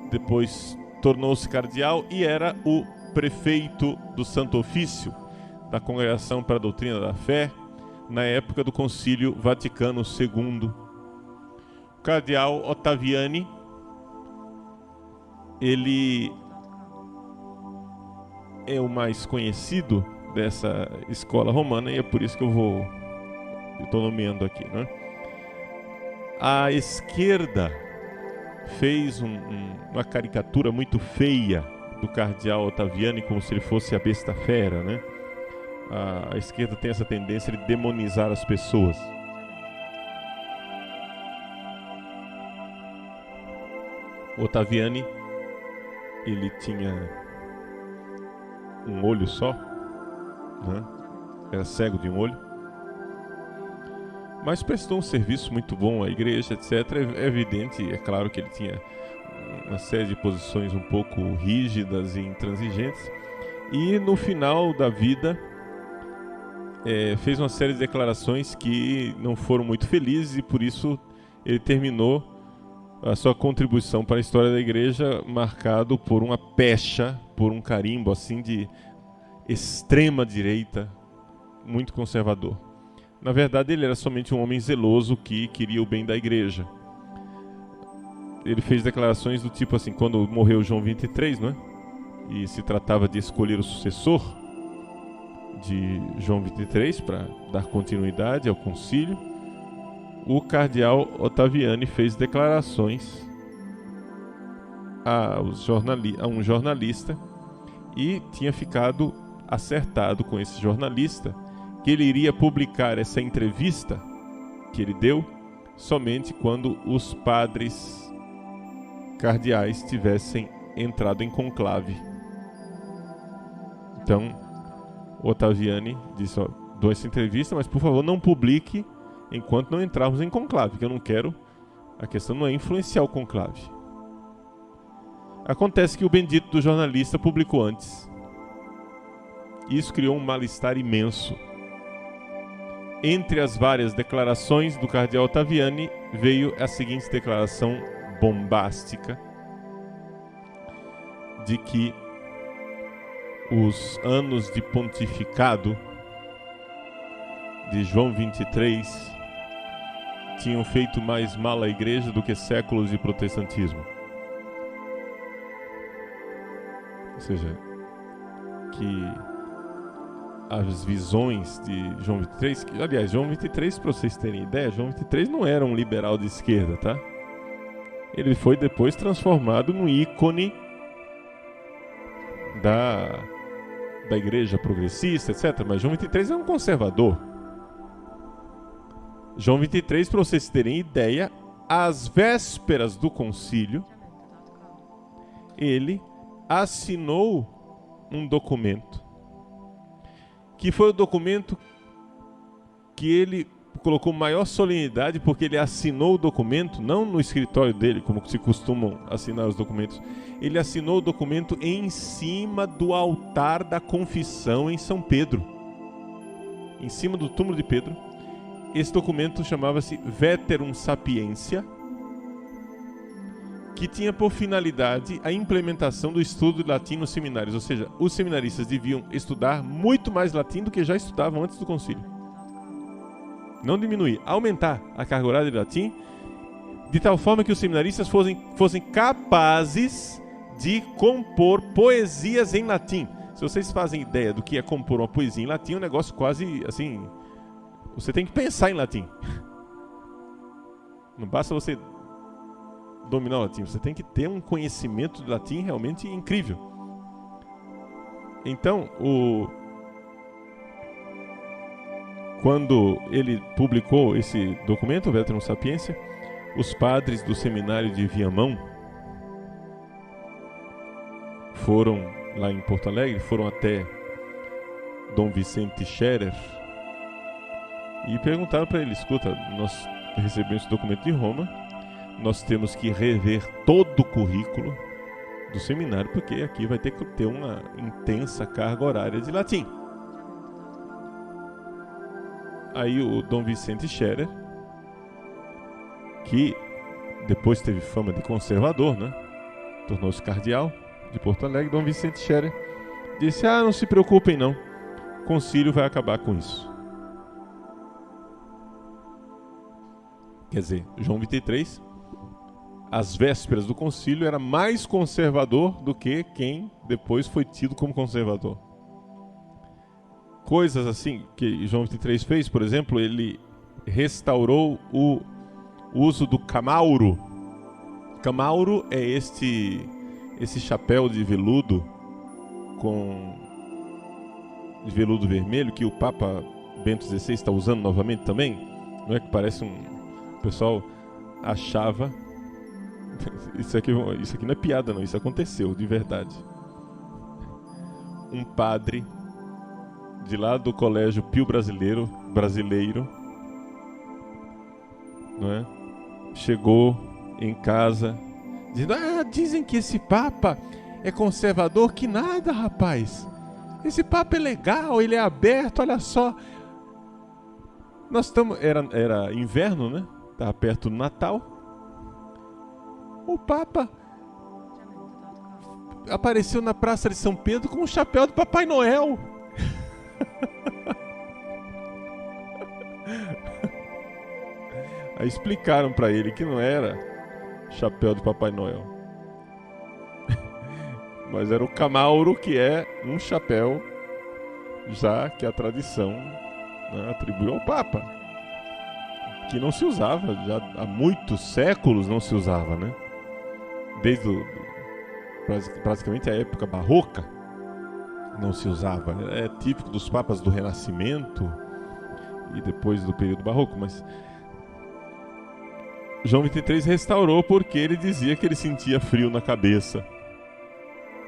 depois tornou-se cardeal e era o prefeito do Santo Ofício da Congregação para a Doutrina da Fé na época do Concílio Vaticano II. O cardeal Ottaviani, ele é o mais conhecido dessa escola romana e é por isso que eu estou nomeando aqui, né? A esquerda fez uma caricatura muito feia do cardeal Ottaviani, como se ele fosse a besta fera, né? A esquerda tem essa tendência de demonizar as pessoas. Ottaviani, ele tinha um olho só, né? Era cego de um olho, mas prestou um serviço muito bom à igreja, etc. É evidente, é claro que ele tinha uma série de posições um pouco rígidas e intransigentes, e no final da vida fez uma série de declarações que não foram muito felizes, e por isso ele terminou a sua contribuição para a história da igreja marcado por uma pecha, por um carimbo assim de extrema direita, muito conservador. Na verdade, ele era somente um homem zeloso que queria o bem da igreja. Ele fez declarações do tipo assim, quando morreu João 23, né? E se tratava de escolher o sucessor de João 23 para dar continuidade ao concílio, o cardeal Ottaviani fez declarações a um jornalista e tinha ficado acertado com esse jornalista que ele iria publicar essa entrevista que ele deu somente quando os padres cardeais tivessem entrado em conclave. Então, Ottaviani disse, dou essa entrevista, mas por favor não publique enquanto não entrarmos em conclave, que eu não quero, a questão não é influenciar o conclave. Acontece que o bendito do jornalista publicou antes. Isso criou um mal-estar imenso. Entre as várias declarações do cardeal Ottaviani, veio a seguinte declaração bombástica de que os anos de pontificado de João 23 tinham feito mais mal à igreja do que séculos de protestantismo. Ou seja, que as visões de João 23, aliás, João 23, para vocês terem ideia, João 23 não era um liberal de esquerda, tá? Ele foi depois transformado num ícone da igreja progressista, etc. Mas João 23 é um conservador. João 23, para vocês terem ideia, às vésperas do concílio, ele assinou um documento, que foi o documento que ele colocou maior solenidade, porque ele assinou o documento, não no escritório dele, como se costumam assinar os documentos. Ele assinou o documento em cima do altar da confissão em São Pedro, em cima do túmulo de Pedro. Esse documento chamava-se Veterum Sapientia, que tinha por finalidade a implementação do estudo de latim nos seminários, ou seja, os seminaristas deviam estudar muito mais latim do que já estudavam antes do concílio. Não diminuir, aumentar a carga horária de latim, de tal forma que os seminaristas fossem capazes de compor poesias em latim. Se vocês fazem ideia do que é compor uma poesia em latim, é um negócio quase assim... Você tem que pensar em latim. Não basta você dominar o latim, você tem que ter um conhecimento de latim realmente incrível. Então, quando ele publicou esse documento, o Veterum Sapientia, os padres do seminário de Viamão foram lá em Porto Alegre, foram até Dom Vicente Scherer e perguntaram para ele: escuta, nós recebemos esse documento de Roma, nós temos que rever todo o currículo do seminário, porque aqui vai ter que ter uma intensa carga horária de latim. Aí o Dom Vicente Scherer, que depois teve fama de conservador, né? Tornou-se cardeal de Porto Alegre. Dom Vicente Scherer disse: não se preocupem não, o concílio vai acabar com isso. Quer dizer, João 23, às vésperas do concílio, era mais conservador do que quem depois foi tido como conservador. Coisas assim que João 23 fez, por exemplo, ele restaurou o uso do camauro. Camauro é esse chapéu de veludo de veludo vermelho que o Papa Bento XVI está usando novamente também. Não é que parece o pessoal achava... Isso aqui não é piada não, isso aconteceu de verdade. Um padre de lá do Colégio Pio Brasileiro, não é? Chegou em casa dizendo: dizem que esse Papa é conservador. Que nada, rapaz, esse Papa é legal, ele é aberto, olha só. Nós estamos, era inverno, né? Estava perto do Natal. O Papa apareceu na Praça de São Pedro com o chapéu do Papai Noel. Aí explicaram para ele que não era chapéu de Papai Noel, mas era o camauro, que é um chapéu já que a tradição, né, atribuiu ao Papa, que não se usava, já há muitos séculos não se usava, né? Desde praticamente a época barroca não se usava. É típico dos papas do Renascimento e depois do período barroco, mas João 23 restaurou porque ele dizia que ele sentia frio na cabeça.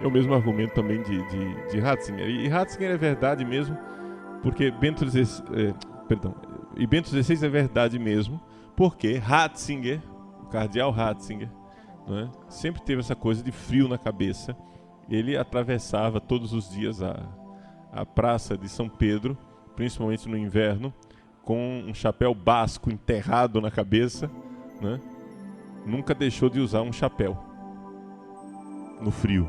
É o mesmo argumento também de Ratzinger. E Ratzinger é verdade mesmo, porque Bento XVI é verdade mesmo, porque Ratzinger, o cardeal Ratzinger, né, sempre teve essa coisa de frio na cabeça. Ele atravessava todos os dias a Praça de São Pedro, principalmente no inverno, com um chapéu basco enterrado na cabeça, né? Nunca deixou de usar um chapéu no frio.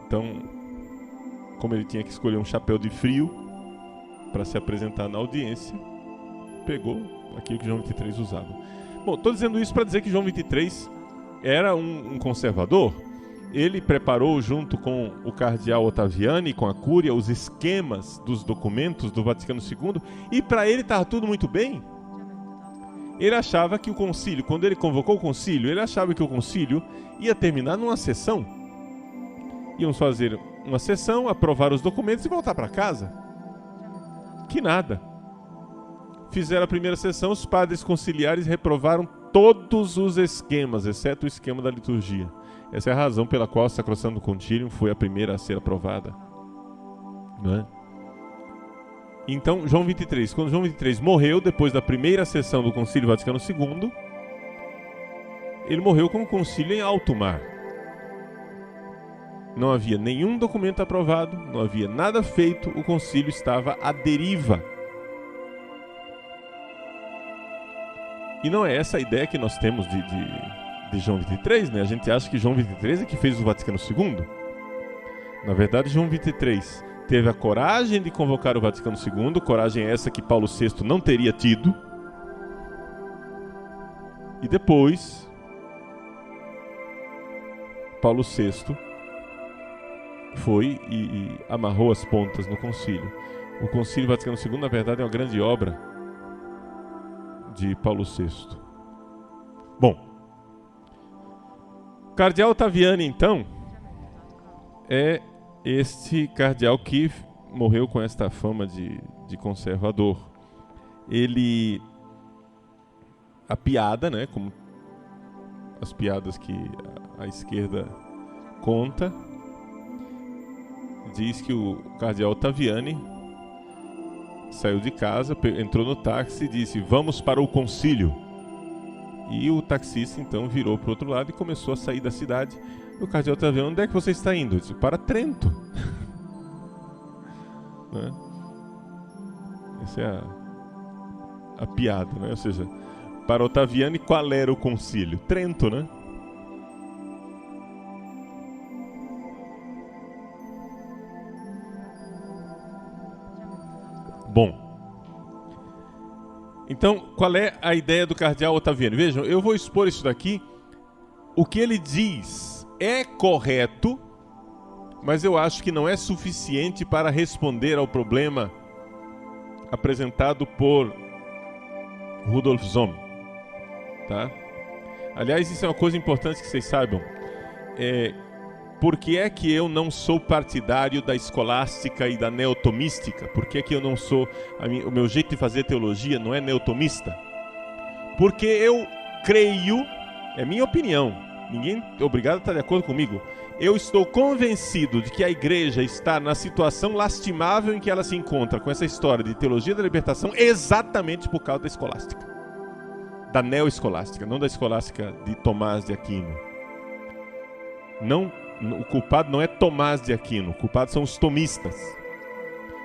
Então, como ele tinha que escolher um chapéu de frio para se apresentar na audiência, pegou aquilo que João 23 usava. Bom, estou dizendo isso para dizer que João 23 era um conservador. Ele preparou, junto com o cardeal Ottaviani, com a Cúria, os esquemas dos documentos do Vaticano II, e para ele estava tudo muito bem. Ele achava que o concílio, quando ele convocou o concílio, ele achava que o concílio ia terminar numa sessão. Íamos fazer uma sessão, aprovar os documentos e voltar para casa. Que nada. Fizeram a primeira sessão, os padres conciliares reprovaram todos os esquemas, exceto o esquema da liturgia. Essa é a razão pela qual o Sacrosanto Concilium foi a primeira a ser aprovada. Não é? Então, João 23, quando João 23 morreu, depois da primeira sessão do Concílio Vaticano II, ele morreu com o concílio em alto mar. Não havia nenhum documento aprovado, não havia nada feito, o concílio estava à deriva. E não é essa a ideia que nós temos de João 23, né? A gente acha que João 23 é que fez o Vaticano II. Na verdade, João 23 teve a coragem de convocar o Vaticano II, coragem essa que Paulo VI não teria tido. E depois, Paulo VI foi e amarrou as pontas no concílio. O Concílio Vaticano II, na verdade, é uma grande obra de Paulo VI. Bom, o cardeal Ottaviani, então, é este cardeal que morreu com esta fama de conservador. Ele, a piada, né, como as piadas que a esquerda conta, diz que o cardeal Ottaviani saiu de casa, entrou no táxi e disse: "Vamos para o concílio". E o taxista então virou para o outro lado e começou a sair da cidade. E o cardeal Ottaviani: "Onde é que você está indo?" Eu disse: "Para Trento". Né? Essa é a piada, né? Ou seja, para Ottaviani, qual era o concílio? Trento, né? Bom, então, qual é a ideia do cardeal Ottaviani? Vejam, eu vou expor isso daqui. O que ele diz é correto, mas eu acho que não é suficiente para responder ao problema apresentado por Rudolf Zohm. Tá? Aliás, isso é uma coisa importante que vocês saibam. Por que é que eu não sou partidário da escolástica e da neotomística? Por que é que eu não sou... o meu jeito de fazer teologia não é neotomista? Porque eu creio, é minha opinião, ninguém é obrigado a estar de acordo comigo, eu estou convencido de que a igreja está na situação lastimável em que ela se encontra com essa história de teologia da libertação exatamente por causa da escolástica. Da neoescolástica, não da escolástica de Tomás de Aquino. Não... O culpado não é Tomás de Aquino, o culpado são os tomistas.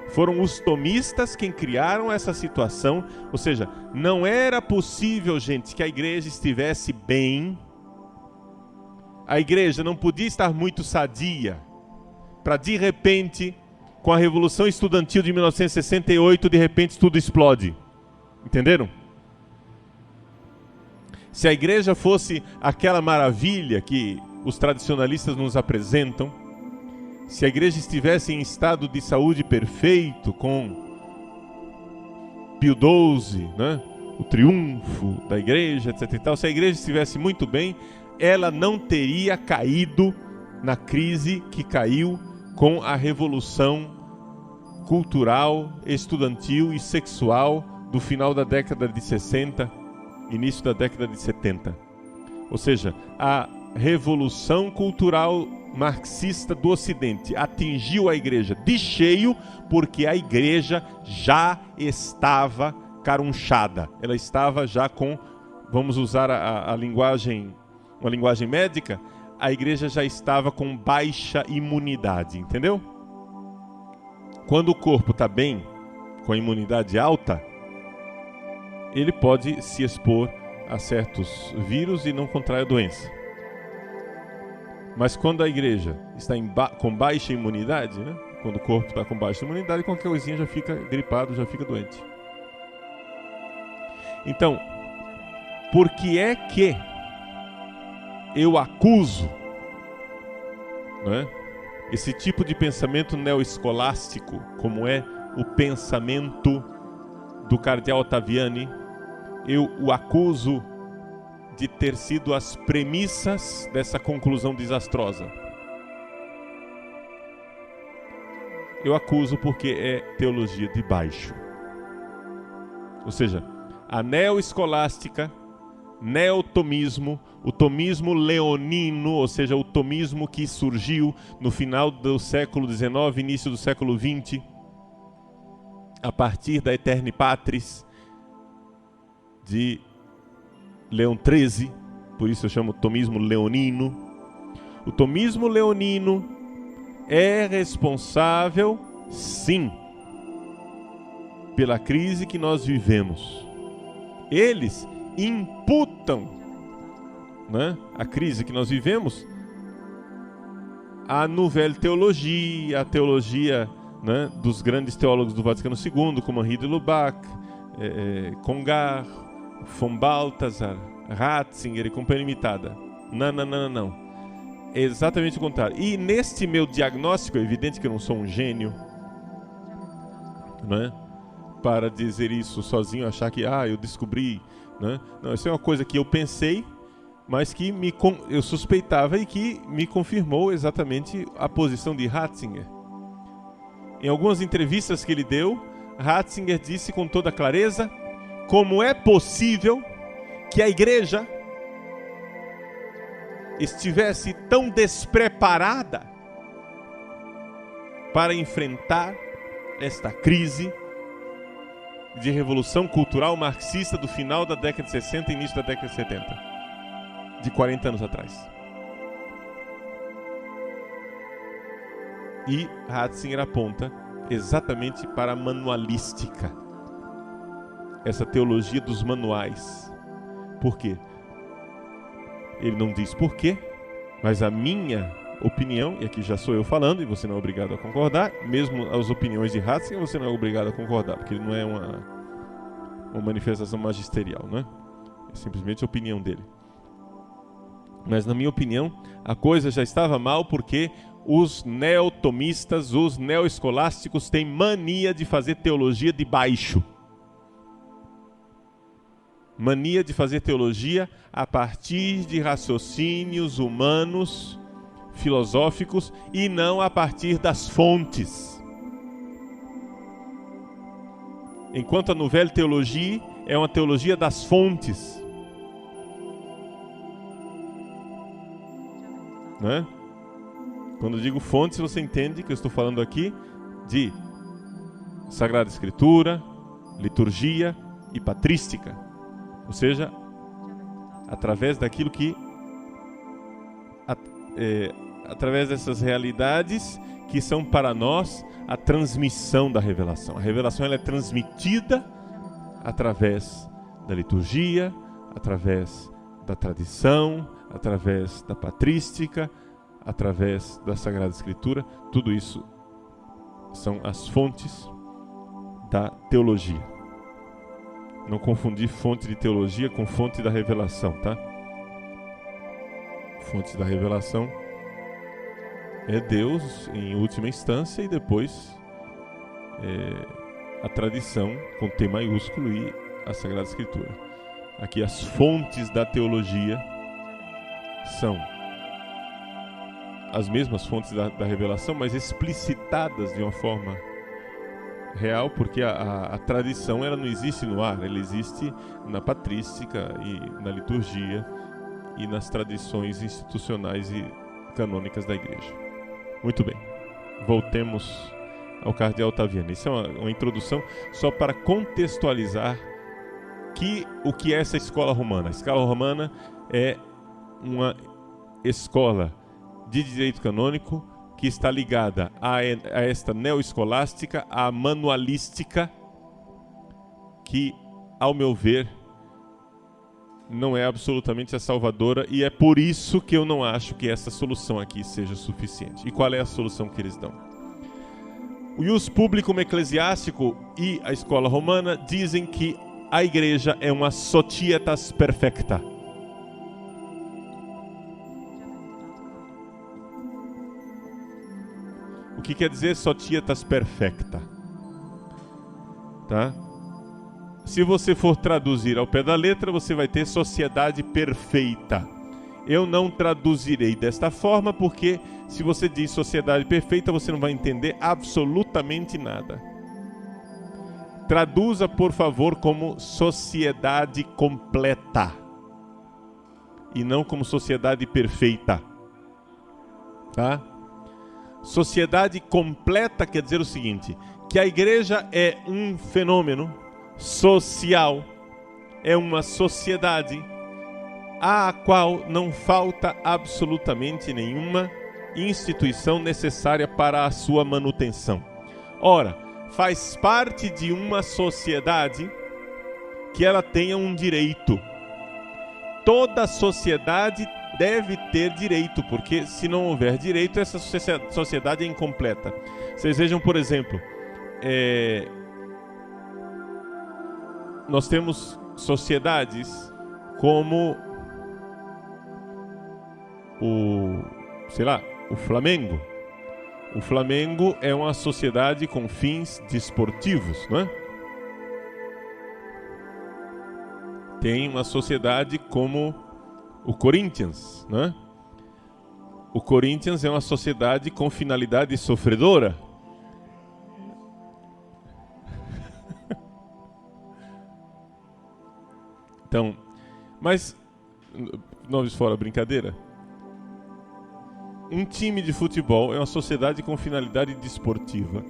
Foram os tomistas quem criaram essa situação, ou seja, não era possível, gente, que a igreja estivesse bem a igreja não podia estar muito sadia para, de repente, com a Revolução Estudantil de 1968, de repente tudo explode. Entenderam? Se a igreja fosse aquela maravilha que os tradicionalistas nos apresentam, se a igreja estivesse em estado de saúde perfeito, com Pio XII, né? O triunfo da igreja, etc. e tal, se a igreja estivesse muito bem, ela não teria caído na crise que caiu com a revolução cultural, estudantil e sexual do final da década de 60, início da década de 70. Ou seja, a revolução cultural marxista do Ocidente atingiu a igreja de cheio porque a igreja já estava carunchada. Ela estava já com, vamos usar a linguagem, uma linguagem médica, a igreja já estava com baixa imunidade, entendeu? Quando o corpo está bem, com a imunidade alta, ele pode se expor a certos vírus e não contrai a doença. Mas quando a igreja está com baixa imunidade, né? Quando o corpo está com baixa imunidade, qualquer coisinha já fica gripado, já fica doente. Então, por que é que eu acuso, né, esse tipo de pensamento neoescolástico, como é o pensamento do cardeal Ottaviani? Eu o acuso de ter sido as premissas dessa conclusão desastrosa. Eu acuso porque é teologia de baixo. Ou seja, a neoescolástica, neotomismo, o tomismo leonino, ou seja, o tomismo que surgiu no final do século XIX, início do século XX, a partir da Aeterni Patris de Leão XIII, por isso eu chamo tomismo leonino. O tomismo leonino é responsável, sim, pela crise que nós vivemos. Eles imputam, né, a crise que nós vivemos à Nouvelle Théologie, à teologia, né, dos grandes teólogos do Vaticano II, como Henri de Lubac, Congar, von Balthasar, Ratzinger e companhia limitada. Não. É exatamente o contrário. E neste meu diagnóstico, é evidente que eu não sou um gênio, né, para dizer isso sozinho, achar que eu descobri, né? Não, isso é uma coisa que eu pensei, mas que eu suspeitava e que me confirmou exatamente a posição de Ratzinger. Em algumas entrevistas que ele deu, Ratzinger disse com toda clareza como é possível que a igreja estivesse tão despreparada para enfrentar esta crise de revolução cultural marxista do final da década de 60 e início da década de 70, de 40 anos atrás. E Ratzinger aponta exatamente para a manualística, essa teologia dos manuais. Por quê? Ele não diz por quê, mas a minha opinião, e aqui já sou eu falando, e você não é obrigado a concordar, mesmo as opiniões de Ratzinger você não é obrigado a concordar, porque ele não é uma manifestação magisterial, né? É simplesmente a opinião dele. Mas na minha opinião, a coisa já estava mal porque os neotomistas, os neoescolásticos têm mania de fazer teologia de baixo. Mania de fazer teologia a partir de raciocínios humanos, filosóficos, e não a partir das fontes. Enquanto a Nouvelle Théologie é uma teologia das fontes, né? Quando eu digo fontes, você entende que eu estou falando aqui de Sagrada Escritura, liturgia e patrística. Ou seja, através daquilo que... através dessas realidades que são para nós a transmissão da revelação. A revelação ela é transmitida através da liturgia, através da tradição, através da patrística, através da Sagrada Escritura. Tudo isso são as fontes da teologia. Não confundir fonte de teologia com fonte da revelação, tá? Fonte da revelação é Deus em última instância e depois a tradição com T maiúsculo e a Sagrada Escritura. Aqui as fontes da teologia são as mesmas fontes da revelação, mas explicitadas de uma forma real, porque a tradição ela não existe no ar, ela existe na patrística e na liturgia e nas tradições institucionais e canônicas da Igreja. Muito bem, voltemos ao Cardeal Ottaviani. Isso é uma introdução só para contextualizar o que é essa escola romana. A escola romana é uma escola de direito canônico que está ligada a esta neoescolástica, a manualística, que, ao meu ver, não é absolutamente a salvadora, e é por isso que eu não acho que essa solução aqui seja suficiente. E qual é a solução que eles dão? O ius publicum ecclesiástico e a escola romana dizem que a igreja é uma societas perfecta. O que quer dizer societas perfecta? Tá? Se você for traduzir ao pé da letra, você vai ter sociedade perfeita. Eu não traduzirei desta forma, porque se você diz sociedade perfeita, você não vai entender absolutamente nada. Traduza, por favor, como sociedade completa e não como sociedade perfeita. Tá? Sociedade completa quer dizer o seguinte, que a igreja é um fenômeno social, é uma sociedade à qual não falta absolutamente nenhuma instituição necessária para a sua manutenção. Ora, faz parte de uma sociedade que ela tenha um direito. Toda sociedade deve ter direito, porque se não houver direito, essa sociedade é incompleta. Vocês vejam, por exemplo, nós temos sociedades como o Flamengo. O Flamengo é uma sociedade com fins desportivos, não é? Tem uma sociedade como o Corinthians, né? O Corinthians é uma sociedade com finalidade sofredora. Então, mas, nomes fora brincadeira, um time de futebol é uma sociedade com finalidade desportiva,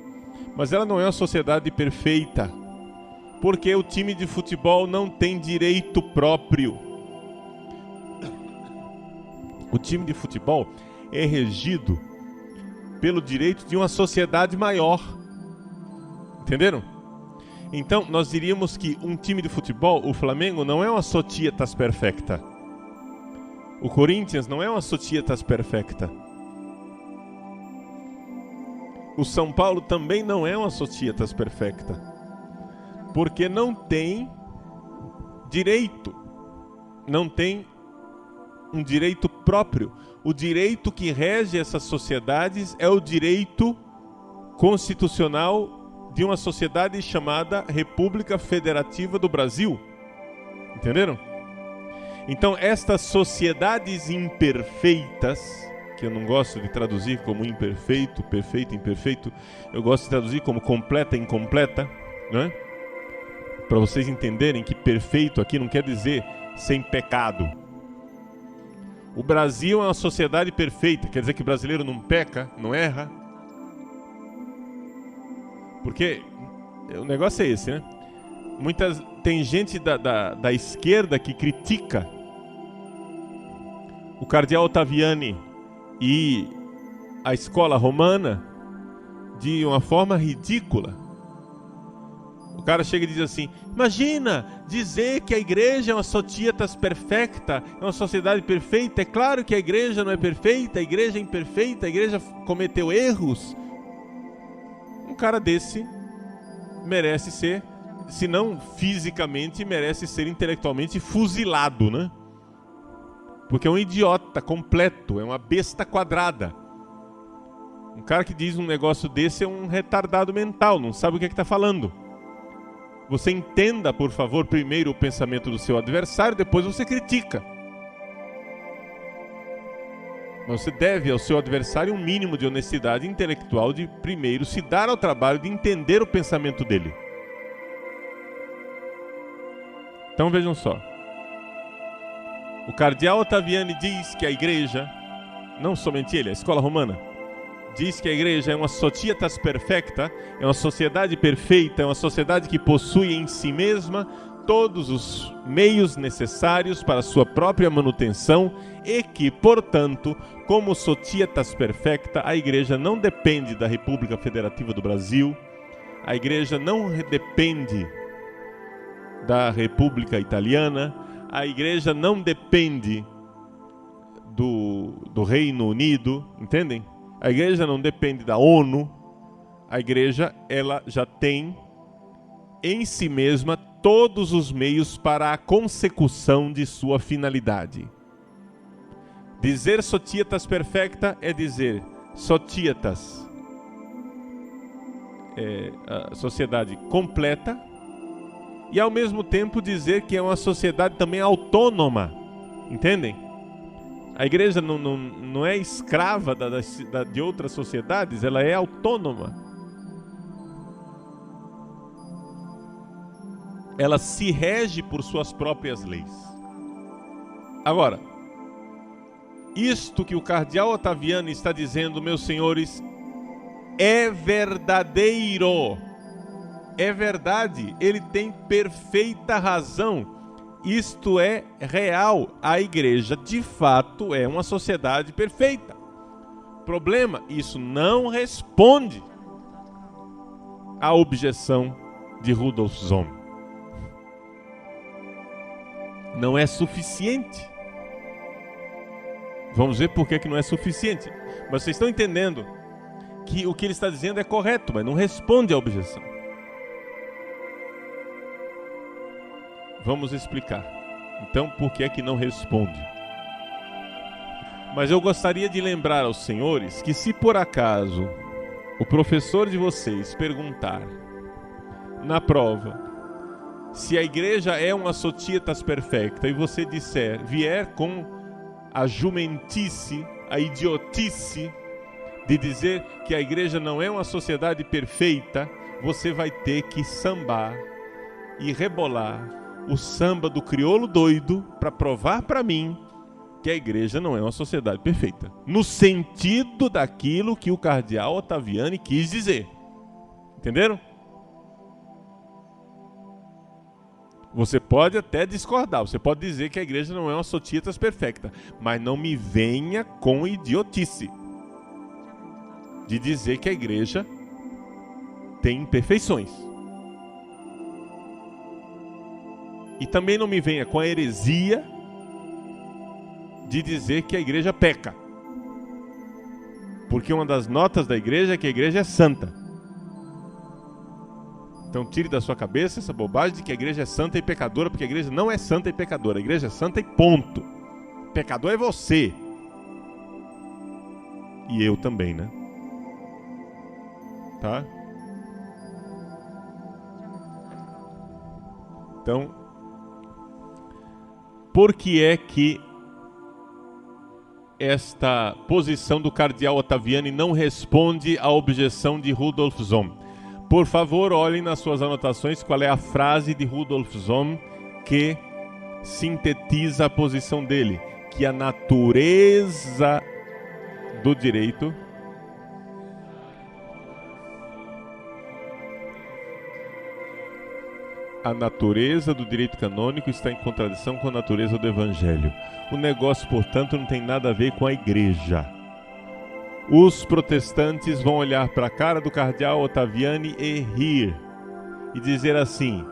mas ela não é uma sociedade perfeita, porque o time de futebol não tem direito próprio. O time de futebol é regido pelo direito de uma sociedade maior. Entenderam? Então, nós diríamos que um time de futebol, o Flamengo, não é uma societas perfecta. O Corinthians não é uma societas perfecta. O São Paulo também não é uma societas perfecta, porque não tem direito, não tem um direito próprio. O direito que rege essas sociedades é o direito constitucional de uma sociedade chamada República Federativa do Brasil. Entenderam? Então, estas sociedades imperfeitas, que eu não gosto de traduzir como imperfeito, perfeito, imperfeito, eu gosto de traduzir como completa, incompleta, né? Para vocês entenderem que perfeito aqui não quer dizer sem pecado. O Brasil é uma sociedade perfeita, quer dizer que o brasileiro não peca, não erra. Porque o negócio é esse, né? Tem gente da esquerda que critica o Cardeal Ottaviani e a escola romana de uma forma ridícula. O cara chega e diz assim: imagina dizer que a igreja é uma societas perfecta, é uma sociedade perfeita. É claro que a igreja não é perfeita, a igreja é imperfeita, a igreja cometeu erros. Um cara desse merece ser, se não fisicamente, merece ser intelectualmente fuzilado, né? Porque é um idiota completo, é uma besta quadrada. Um cara que diz um negócio desse é um retardado mental, não sabe o que está falando. Você entenda, por favor, primeiro o pensamento do seu adversário, depois você critica. Mas você deve ao seu adversário um mínimo de honestidade intelectual de primeiro se dar ao trabalho de entender o pensamento dele. Então vejam só. O cardeal Ottaviani diz que a igreja, não somente ele, a escola romana, diz que a igreja é uma societas perfecta, é uma sociedade perfeita, é uma sociedade que possui em si mesma todos os meios necessários para a sua própria manutenção e que, portanto, como societas perfecta, a igreja não depende da República Federativa do Brasil, a igreja não depende da República Italiana, a igreja não depende do Reino Unido, entendem? A igreja não depende da ONU, a igreja ela já tem em si mesma todos os meios para a consecução de sua finalidade. Dizer societas perfecta é dizer societas, a sociedade completa, e ao mesmo tempo dizer que é uma sociedade também autônoma, entendem? A igreja não é escrava de outras sociedades, ela é autônoma. Ela se rege por suas próprias leis. Agora, isto que o cardeal Ottaviani está dizendo, meus senhores, é verdadeiro. É verdade, ele tem perfeita razão. Isto é real. A igreja, de fato, é uma sociedade perfeita. Problema, isso não responde à objeção de Rudolf Zohm. Não é suficiente. Vamos ver por que não é suficiente. Mas vocês estão entendendo que o que ele está dizendo é correto, mas não responde à objeção. Vamos explicar. Então, por que é que não responde? Mas eu gostaria de lembrar aos senhores que se por acaso o professor de vocês perguntar na prova se a igreja é uma societas perfecta e você vier com a jumentice, a idiotice de dizer que a igreja não é uma sociedade perfeita, você vai ter que sambar e rebolar o samba do crioulo doido para provar para mim que a igreja não é uma sociedade perfeita, no sentido daquilo que o cardeal Ottaviani quis dizer. Entenderam? Você pode até discordar, você pode dizer que a igreja não é uma societas perfecta, mas não me venha com idiotice de dizer que a igreja tem imperfeições. E também não me venha com a heresia de dizer que a igreja peca. Porque uma das notas da igreja é que a igreja é santa. Então tire da sua cabeça essa bobagem de que a igreja é santa e pecadora, porque a igreja não é santa e pecadora. A igreja é santa e ponto. Pecador é você. E eu também, né? Tá? Então, por que é que esta posição do cardeal Ottaviani não responde à objeção de Rudolf Zohm? Por favor, olhem nas suas anotações qual é a frase de Rudolf Zohm que sintetiza a posição dele, que a natureza do direito canônico está em contradição com a natureza do evangelho. O negócio, portanto, não tem nada a ver com a igreja. Os protestantes vão olhar para a cara do cardeal Ottaviani e rir. e dizer assim: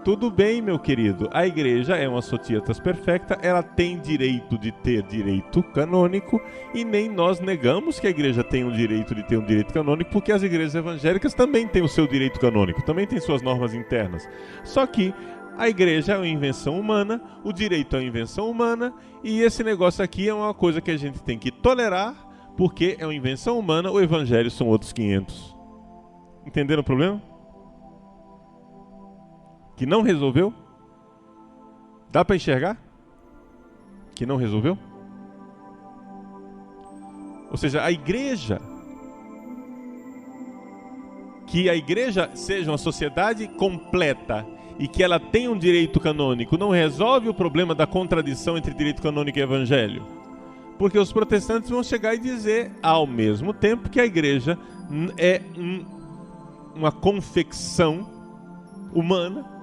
tudo bem, meu querido, a igreja é uma societas perfecta, ela tem direito de ter direito canônico, e nem nós negamos que a igreja tem o direito de ter um direito canônico, porque as igrejas evangélicas também têm o seu direito canônico, também têm suas normas internas. Só que a igreja é uma invenção humana, o direito é uma invenção humana, e esse negócio aqui é uma coisa que a gente tem que tolerar, porque é uma invenção humana, o evangelho são outros 500. Entenderam o problema? Que não resolveu? Dá para enxergar? Que não resolveu? Ou seja, que a igreja seja uma sociedade completa e que ela tenha um direito canônico não resolve o problema da contradição entre direito canônico e evangelho. Porque os protestantes vão chegar e dizer, ao mesmo tempo, que a igreja é uma confecção humana,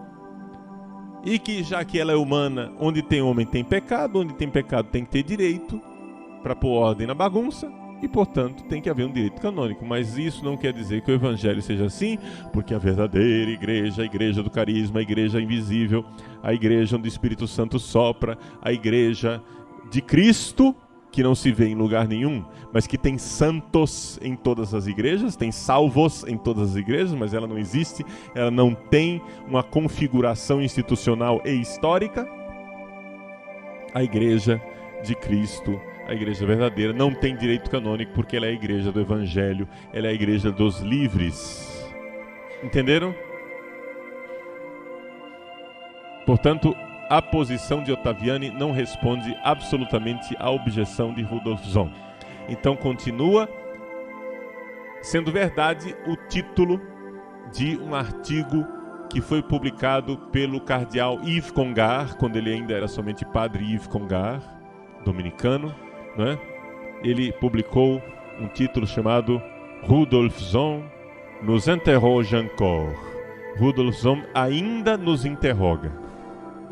e que, já que ela é humana, onde tem homem tem pecado, onde tem pecado tem que ter direito para pôr ordem na bagunça, e, portanto, tem que haver um direito canônico. Mas isso não quer dizer que o evangelho seja assim, porque a verdadeira igreja, a igreja do carisma, a igreja invisível, a igreja onde o Espírito Santo sopra, a igreja de Cristo, que não se vê em lugar nenhum, mas que tem santos em todas as igrejas, tem salvos em todas as igrejas, mas ela não existe, ela não tem uma configuração institucional e histórica. A igreja de Cristo, a igreja verdadeira, não tem direito canônico porque ela é a igreja do evangelho, ela é a igreja dos livres. Entenderam? Portanto, a posição de Ottaviani não responde absolutamente à objeção de Rudolf Sohn. Então continua sendo verdade o título de um artigo que foi publicado pelo cardeal Yves Congar, quando ele ainda era somente padre Yves Congar, dominicano, né? Ele publicou um título chamado Rudolf Sohn nos interroge encore. Rudolf Sohn ainda nos interroga.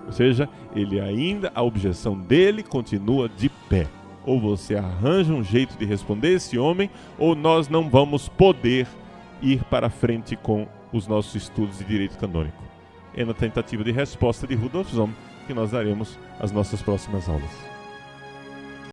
Ou seja, a objeção dele continua de pé. Ou você arranja um jeito de responder esse homem, ou nós não vamos poder ir para frente com os nossos estudos de direito canônico. É na tentativa de resposta de Rudolf Sohn que nós daremos as nossas próximas aulas.